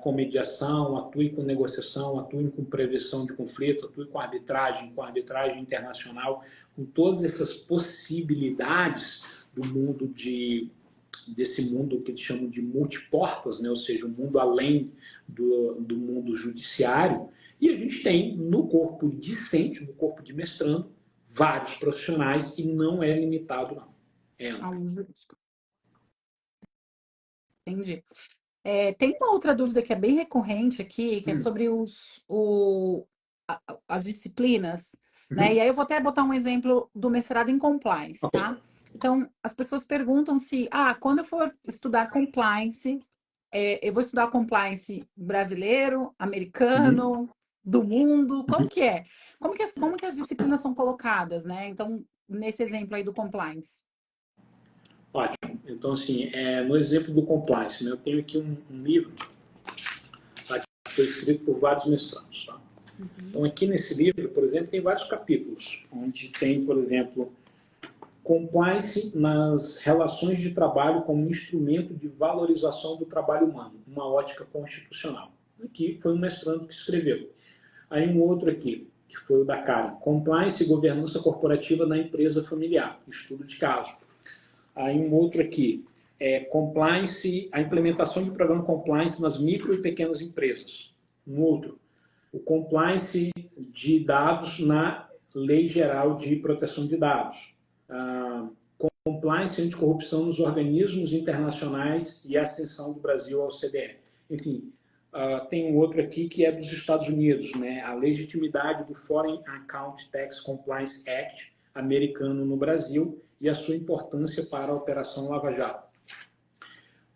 Speaker 2: com mediação, atue com negociação, atue com prevenção de conflitos, atue com arbitragem internacional, com todas essas possibilidades do mundo desse mundo que eles chamam de multiportas, né? Ou seja, o mundo além do mundo judiciário. E a gente tem no corpo discente, no corpo de mestrando, vários profissionais e não é limitado, não.
Speaker 1: Aluno jurídico. Entendi. Tem uma outra dúvida que é bem recorrente aqui, que é sobre as disciplinas, né? E aí eu vou até botar um exemplo do mestrado em compliance, tá? Então, as pessoas perguntam se, quando eu for estudar compliance, eu vou estudar compliance brasileiro, americano, do mundo, como que é? Como que as disciplinas são colocadas, né? Então, nesse exemplo aí do compliance.
Speaker 2: Ótimo. Então, assim, no exemplo do compliance, né, eu tenho aqui um livro, tá, que foi escrito por vários mestrandos. Tá? Então, aqui nesse livro, por exemplo, tem vários capítulos, onde tem, por exemplo, compliance nas relações de trabalho como instrumento de valorização do trabalho humano, uma ótica constitucional. Aqui foi um mestrando que escreveu. Aí um outro aqui, que foi o da Karen, compliance e governança corporativa na empresa familiar, estudo de caso. Aí um outro aqui, compliance, a implementação de programa compliance nas micro e pequenas empresas. Um outro, o compliance de dados na Lei Geral de Proteção de Dados. Compliance anticorrupção nos organismos internacionais e a ascensão do Brasil ao CDE. Enfim, tem um outro aqui que é dos Estados Unidos, né? A legitimidade do Foreign Account Tax Compliance Act americano no Brasil e a sua importância para a Operação Lava Jato.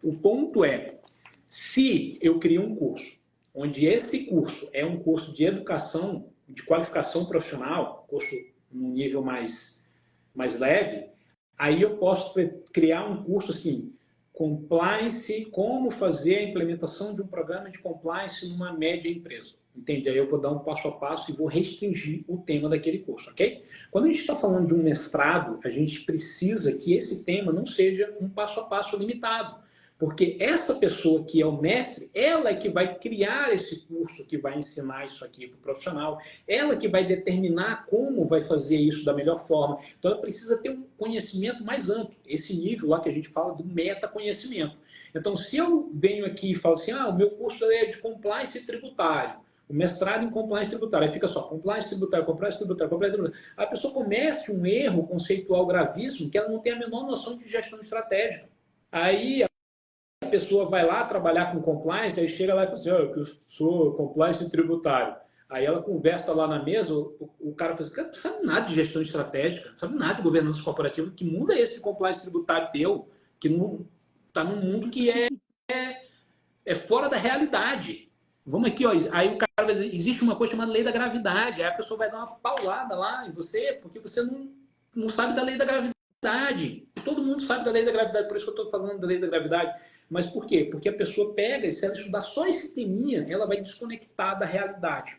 Speaker 2: O ponto é, se eu crio um curso, onde esse curso é um curso de educação, de qualificação profissional, curso num nível mais leve, aí eu posso criar um curso assim, compliance, como fazer a implementação de um programa de compliance numa média empresa. Entende? Aí eu vou dar um passo a passo e vou restringir o tema daquele curso, ok? Quando a gente está falando de um mestrado, a gente precisa que esse tema não seja um passo a passo limitado. Porque essa pessoa que é o mestre, ela é que vai criar esse curso, que vai ensinar isso aqui para o profissional, ela que vai determinar como vai fazer isso da melhor forma. Então, ela precisa ter um conhecimento mais amplo, esse nível lá que a gente fala do metaconhecimento. Então, se eu venho aqui e falo assim, o meu curso é de compliance tributário, o mestrado em compliance tributário, aí fica só compliance tributário, compliance tributário, compliance tributário. A pessoa comete um erro conceitual gravíssimo que ela não tem a menor noção de gestão estratégica. Aí a pessoa vai lá trabalhar com compliance, aí chega lá e fala assim, eu sou compliance tributário. Aí ela conversa lá na mesa, o cara fala assim, cara, não sabe nada de gestão estratégica, não sabe nada de governança corporativa, que mundo é esse de compliance tributário teu, que está num mundo que é fora da realidade. Vamos aqui, ó, aí o cara vai dizer, existe uma coisa chamada lei da gravidade, aí a pessoa vai dar uma paulada lá em você, porque você não sabe da lei da gravidade. E todo mundo sabe da lei da gravidade, por isso que eu estou falando da lei da gravidade. Mas por quê? Porque a pessoa pega, e se ela estudar só esse teminha, ela vai desconectar da realidade.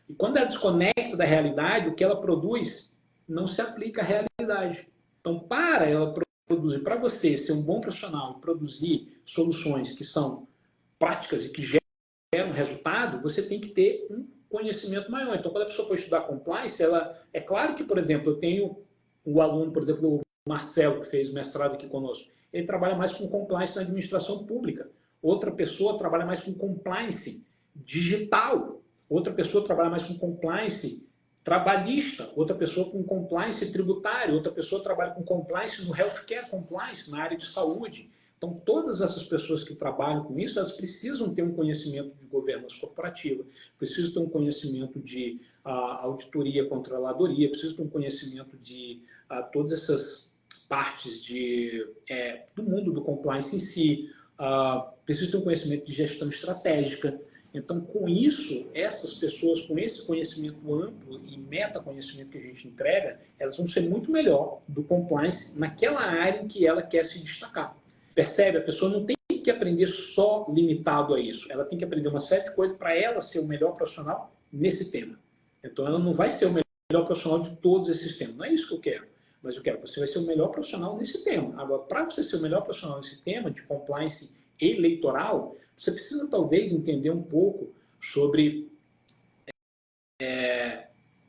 Speaker 2: E quando ela desconecta da realidade, o que ela produz não se aplica à realidade. Então, para ela produzir, para você ser um bom profissional e produzir soluções que são práticas e que geram resultado, você tem que ter um conhecimento maior. Então, quando a pessoa for estudar compliance, é claro que, por exemplo, eu tenho o aluno, por exemplo, o Marcelo, que fez o mestrado aqui conosco, ele trabalha mais com compliance na administração pública. Outra pessoa trabalha mais com compliance digital. Outra pessoa trabalha mais com compliance trabalhista. Outra pessoa com compliance tributário. Outra pessoa trabalha com compliance no healthcare compliance, na área de saúde. Então, todas essas pessoas que trabalham com isso, elas precisam ter um conhecimento de governança corporativa, precisam ter um conhecimento de auditoria, controladoria, precisam ter um conhecimento de todas essas partes do mundo do compliance em si, precisam ter um conhecimento de gestão estratégica. Então, com isso, essas pessoas, com esse conhecimento amplo e metaconhecimento que a gente entrega, elas vão ser muito melhor do compliance naquela área em que ela quer se destacar. Percebe? A pessoa não tem que aprender só limitado a isso. Ela tem que aprender uma série de coisas para ela ser o melhor profissional nesse tema. Então, ela não vai ser o melhor profissional de todos esses temas. Não é isso que eu quero. Mas eu quero que você vai ser o melhor profissional nesse tema. Agora, para você ser o melhor profissional nesse tema de compliance eleitoral, você precisa talvez entender um pouco sobre,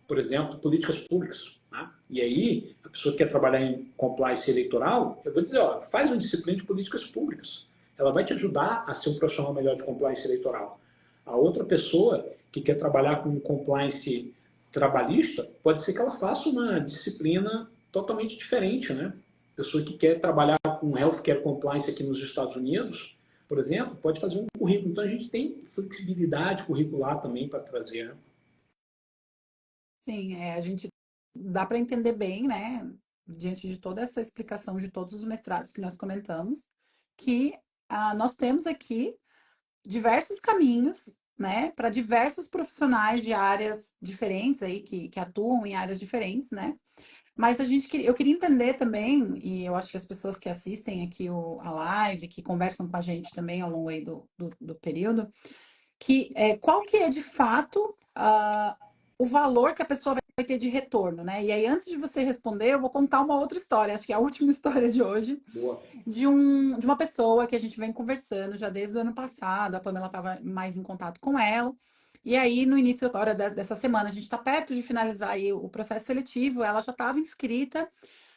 Speaker 2: por exemplo, políticas públicas. Tá? E aí, a pessoa que quer trabalhar em compliance eleitoral, eu vou dizer, faz uma disciplina de políticas públicas. Ela vai te ajudar a ser um profissional melhor de compliance eleitoral. A outra pessoa que quer trabalhar com compliance trabalhista, pode ser que ela faça uma disciplina totalmente diferente, né? Pessoa que quer trabalhar com healthcare compliance aqui nos Estados Unidos, por exemplo, pode fazer um currículo. Então, a gente tem flexibilidade curricular também para trazer. Né?
Speaker 1: Sim, a gente dá para entender bem, né, diante de toda essa explicação de todos os mestrados que nós comentamos, que nós temos aqui diversos caminhos, né, para diversos profissionais de áreas diferentes aí, que atuam em áreas diferentes, né? Mas eu queria entender também, e eu acho que as pessoas que assistem aqui a live, que conversam com a gente também ao longo aí do período, que qual que é de fato o valor que a pessoa vai ter de retorno, né? E aí, antes de você responder, eu vou contar uma outra história, acho que é a última história de hoje,
Speaker 2: Boa.
Speaker 1: de uma pessoa que a gente vem conversando já desde o ano passado, a Pamela estava mais em contato com ela, e aí no início agora dessa semana, a gente está perto de finalizar aí o processo seletivo, ela já estava inscrita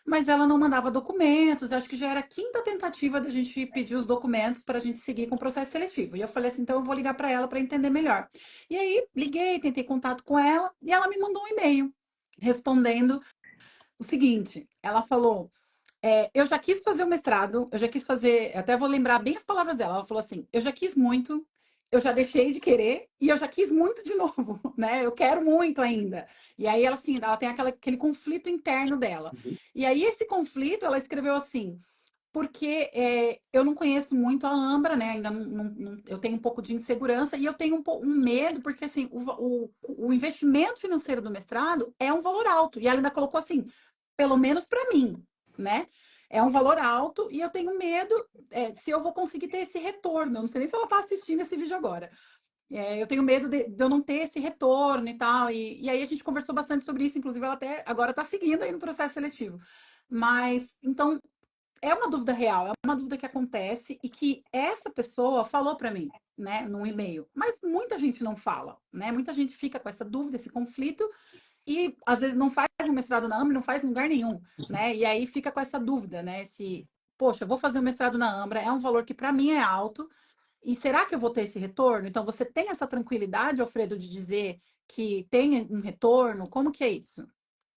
Speaker 1: mas ela não mandava documentos. Eu acho que já era a quinta tentativa da gente pedir os documentos para a gente seguir com o processo seletivo. E eu falei assim, então eu vou ligar para ela para entender melhor. E aí liguei, tentei contato com ela e ela me mandou um e-mail respondendo o seguinte: ela falou. Eu já quis fazer o mestrado, eu já quis fazer, até vou lembrar bem as palavras dela. Ela falou assim: eu já quis muito, eu já deixei de querer e eu já quis muito de novo, né? Eu quero muito ainda. E aí ela assim, ela tem aquele conflito interno dela.
Speaker 2: Uhum.
Speaker 1: E aí esse conflito, ela escreveu assim: porque eu não conheço muito a Ambra, né? Ainda eu tenho um pouco de insegurança e eu tenho um medo, porque assim, o investimento financeiro do mestrado é um valor alto. E ela ainda colocou assim, pelo menos para mim, né? É um valor alto e eu tenho medo se eu vou conseguir ter esse retorno. Eu não sei nem se ela está assistindo esse vídeo agora. Eu tenho medo de eu não ter esse retorno e tal. E aí a gente conversou bastante sobre isso, inclusive ela até agora está seguindo aí no processo seletivo. Mas, então, é uma dúvida real, é uma dúvida que acontece e que essa pessoa falou para mim, né, num e-mail. Mas muita gente não fala, né? Muita gente fica com essa dúvida, esse conflito e às vezes não faz um mestrado na Ambra, não faz em lugar nenhum, né? E aí fica com essa dúvida, né? Se, poxa, eu vou fazer um mestrado na Ambra, é um valor que para mim é alto, e será que eu vou ter esse retorno? Então você tem essa tranquilidade, Alfredo, de dizer que tem um retorno? Como que é isso?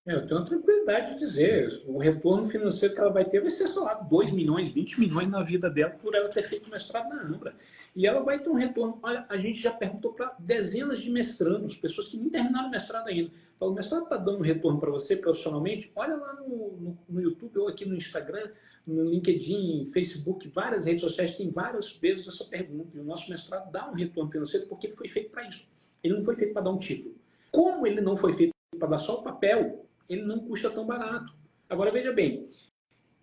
Speaker 2: Eu tenho a tranquilidade de dizer, o retorno financeiro que ela vai ter vai ser, sei lá, 2 milhões, 20 milhões na vida dela por ela ter feito mestrado na Ambra. E ela vai ter um retorno. Olha, a gente já perguntou para dezenas de mestrandos, pessoas que nem terminaram o mestrado ainda. Falou, o mestrado está dando retorno para você profissionalmente? Olha lá no YouTube ou aqui no Instagram, no LinkedIn, Facebook, várias redes sociais, tem várias vezes essa pergunta. E o nosso mestrado dá um retorno financeiro porque ele foi feito para isso. Ele não foi feito para dar um título. Como ele não foi feito para dar só o papel, ele não custa tão barato. Agora, veja bem,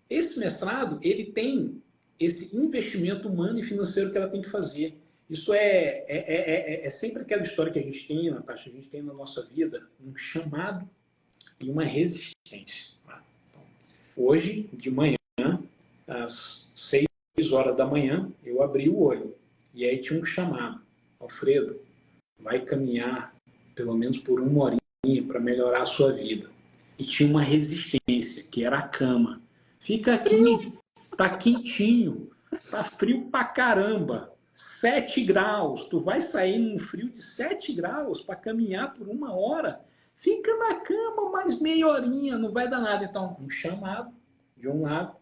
Speaker 2: esse mestrado, ele tem esse investimento humano e financeiro que ela tem que fazer. Isso é sempre aquela história que a gente tem, Natasha, a gente tem na nossa vida, um chamado e uma resistência. Então, hoje, de manhã, às 6 horas da manhã, eu abri o olho. E aí tinha um chamado. Alfredo, vai caminhar pelo menos por uma horinha para melhorar a sua vida. E tinha uma resistência, que era a cama. Fica aqui, tá quentinho, tá frio pra caramba. 7 graus, tu vai sair num frio de 7 graus para caminhar por uma hora? Fica na cama mais meia horinha, não vai dar nada. Então, um chamado de um lado,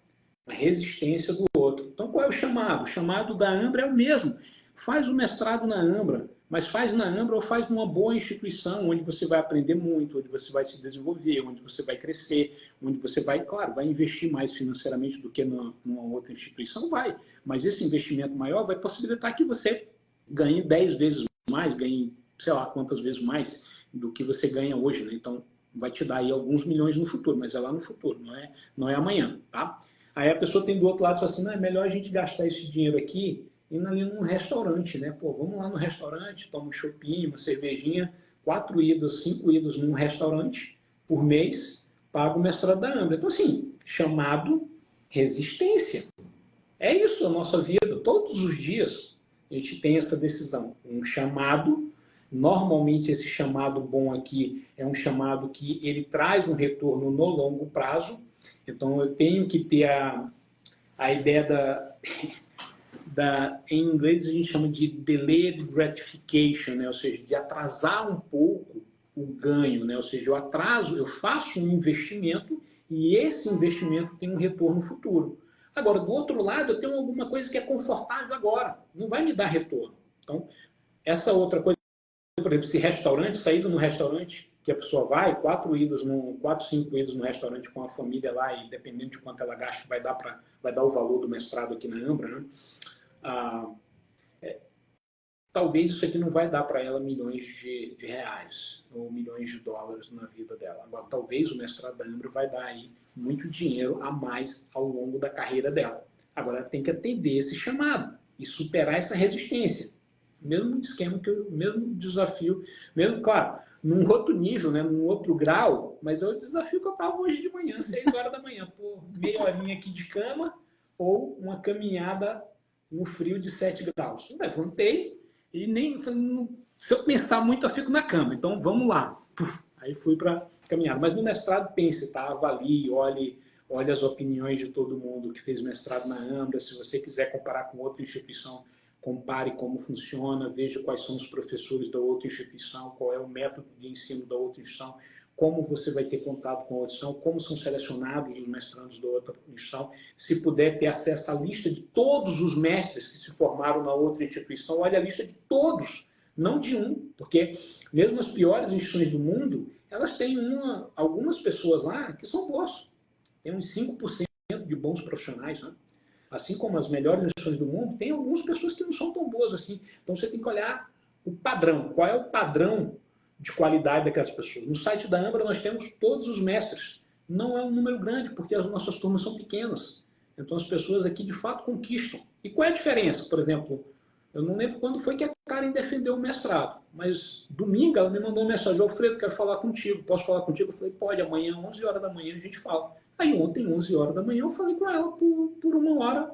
Speaker 2: uma resistência do outro. Então, qual é o chamado? O chamado da Ambra é o mesmo. Faz o mestrado na Ambra, mas faz na Ambra ou faz numa boa instituição, onde você vai aprender muito, onde você vai se desenvolver, onde você vai crescer, onde você vai, claro, vai investir mais financeiramente do que numa outra instituição, vai. Mas esse investimento maior vai possibilitar que você ganhe 10 vezes mais, ganhe, sei lá, quantas vezes mais do que você ganha hoje, né? Então, vai te dar aí alguns milhões no futuro, mas é lá no futuro, não é amanhã, tá? Aí a pessoa tem do outro lado e fala assim, não, é melhor a gente gastar esse dinheiro aqui indo ali num restaurante, né? Pô, vamos lá no restaurante, toma um chopinho, uma cervejinha, 4 idas, 5 idas num restaurante por mês, paga o mestrado da Ambra. Então, assim, chamado resistência. É isso a nossa vida. Todos os dias a gente tem essa decisão. Um chamado, normalmente esse chamado bom aqui é um chamado que ele traz um retorno no longo prazo. Então, eu tenho que ter a ideia em inglês a gente chama de delayed gratification, né? Ou seja, de atrasar um pouco o ganho, né? Ou seja, eu atraso, eu faço um investimento e esse investimento tem um retorno futuro. Agora, do outro lado, eu tenho alguma coisa que é confortável agora, não vai me dar retorno. Então, essa outra coisa, por exemplo, esse restaurante, saído no restaurante que a pessoa vai, 4, 5 idas no restaurante com a família lá e dependendo de quanto ela gasta, vai dar o valor do mestrado aqui na Ambra, né? Talvez isso aqui não vai dar para ela milhões de reais ou milhões de dólares na vida dela. Agora, talvez o mestrado da Ambra vai dar aí muito dinheiro a mais ao longo da carreira dela. Agora, ela tem que atender esse chamado e superar essa resistência. Mesmo esquema, mesmo desafio, mesmo, claro, num outro nível, né, num outro grau, mas é o desafio que eu estava hoje de manhã, 6 horas da manhã, por meia horinha aqui de cama ou uma caminhada no frio de 7 graus. Eu levantei e nem se eu pensar muito eu fico na cama, então vamos lá. Aí fui para caminhada. Mas no mestrado pense, tá? Avalie, olhe as opiniões de todo mundo que fez mestrado na Ambra. Se você quiser comparar com outra instituição, compare como funciona, veja quais são os professores da outra instituição, qual é o método de ensino da outra instituição, como você vai ter contato com a outra instituição, como são selecionados os mestrandos da outra instituição. Se puder ter acesso à lista de todos os mestres que se formaram na outra instituição, olha a lista de todos, não de um, porque mesmo as piores instituições do mundo, elas têm algumas pessoas lá que são boas. Tem uns 5% de bons profissionais, né? Assim como as melhores instituições do mundo, tem algumas pessoas que não são tão boas assim. Então você tem que olhar o padrão. Qual é o padrão de qualidade daquelas pessoas? No site da Ambra nós temos todos os mestres. Não é um número grande, porque as nossas turmas são pequenas. Então as pessoas aqui de fato conquistam. E qual é a diferença? Por exemplo, eu não lembro quando foi que a Karen defendeu o mestrado, mas domingo ela me mandou uma mensagem: Alfredo, quero falar contigo, posso falar contigo? Eu falei: pode, amanhã, 11 horas da manhã, a gente fala. Aí ontem, 11 horas da manhã, eu falei com ela por uma hora,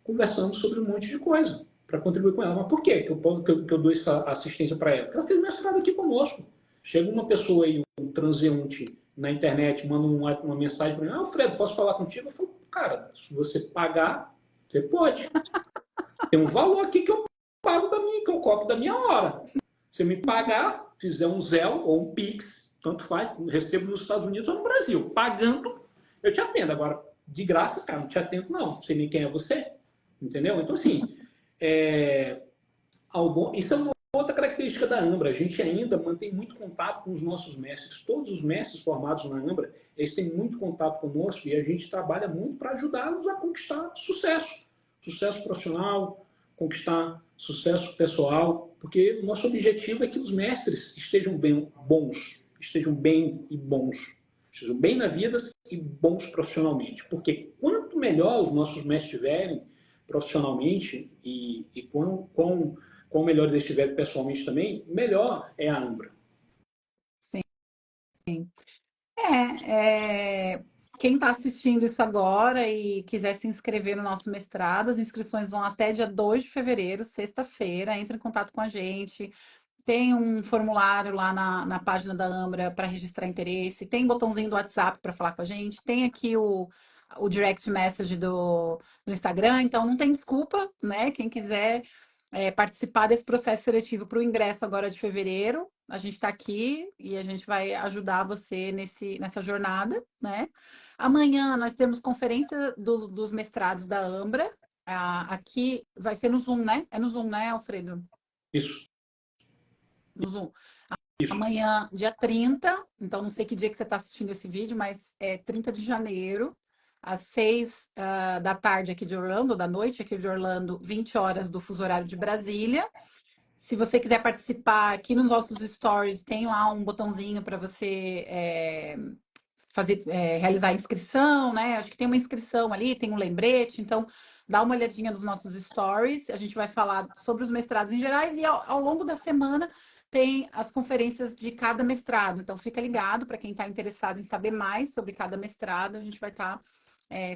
Speaker 2: conversando sobre um monte de coisa, para contribuir com ela. Mas por quê que eu dou essa assistência para ela? Porque ela fez mestrado aqui conosco. Chega uma pessoa aí, um transeunte na internet, manda uma mensagem para mim: Alfredo, posso falar contigo? Eu falo: cara, se você pagar, você pode. Tem um valor aqui que eu pago que eu cobro da minha hora. Se me pagar, fizer um Zelle ou um Pix, tanto faz, recebo nos Estados Unidos ou no Brasil. Pagando, eu te atendo. Agora, de graça, cara, não te atendo, não. Não sei nem quem é você. Entendeu? Então, assim, isso é uma outra característica da Ambra. A gente ainda mantém muito contato com os nossos mestres. Todos os mestres formados na Ambra, eles têm muito contato conosco e a gente trabalha muito para ajudá-los a conquistar sucesso. Sucesso profissional, conquistar sucesso pessoal, porque o nosso objetivo é que os mestres estejam bem e bons, estejam bem na vida e bons profissionalmente, porque quanto melhor os nossos mestres estiverem profissionalmente e quão melhor eles estiverem pessoalmente também, melhor é a Ambra.
Speaker 1: Sim. Quem está assistindo isso agora e quiser se inscrever no nosso mestrado, as inscrições vão até dia 2 de fevereiro, sexta-feira. Entre em contato com a gente. Tem um formulário lá na página da Ambra para registrar interesse. Tem botãozinho do WhatsApp para falar com a gente. Tem aqui o direct message do Instagram. Então, não tem desculpa, né? Quem quiser participar desse processo seletivo para o ingresso agora de fevereiro, a gente está aqui e a gente vai ajudar você nessa jornada, né? Amanhã nós temos conferência dos mestrados da Ambra. Aqui vai ser no Zoom, né? É no Zoom, né, Alfredo?
Speaker 2: Isso.
Speaker 1: No Zoom.
Speaker 2: Isso.
Speaker 1: Amanhã, dia 30, então não sei que dia que você está assistindo esse vídeo, mas é 30 de janeiro, às 6 da tarde aqui de Orlando, da noite aqui de Orlando, 20 horas do fuso horário de Brasília. Se você quiser participar, aqui nos nossos stories tem lá um botãozinho para você realizar a inscrição, né? Acho que tem uma inscrição ali, tem um lembrete, então dá uma olhadinha nos nossos stories. A gente vai falar sobre os mestrados em gerais e ao longo da semana tem as conferências de cada mestrado. Então fica ligado para quem está interessado em saber mais sobre cada mestrado, a gente vai estar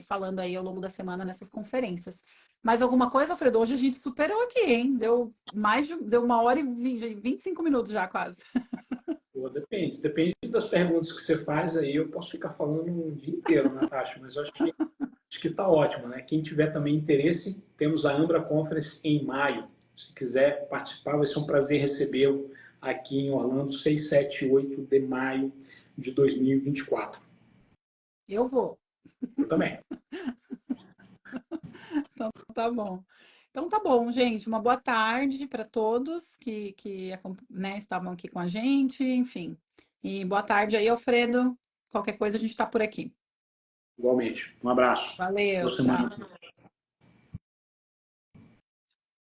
Speaker 1: falando aí ao longo da semana nessas conferências. Mais alguma coisa, Alfredo? Hoje a gente superou aqui, hein? Deu 1 hora e 25 minutos já, quase.
Speaker 2: Pô, depende das perguntas que você faz aí, eu posso ficar falando um dia inteiro, Natasha, mas eu acho que está ótimo, né? Quem tiver também interesse, temos a Ambra Conference em maio. Se quiser participar, vai ser um prazer recebê-lo aqui em Orlando, 6, 7 e 8 de maio de 2024.
Speaker 1: Eu vou.
Speaker 2: Eu também.
Speaker 1: Então tá bom. Então tá bom, gente. Uma boa tarde para todos que né, estavam aqui com a gente, enfim. E boa tarde aí, Alfredo. Qualquer coisa a gente está por aqui.
Speaker 2: Igualmente. Um abraço.
Speaker 1: Valeu,
Speaker 2: Boa semana.
Speaker 1: tchau.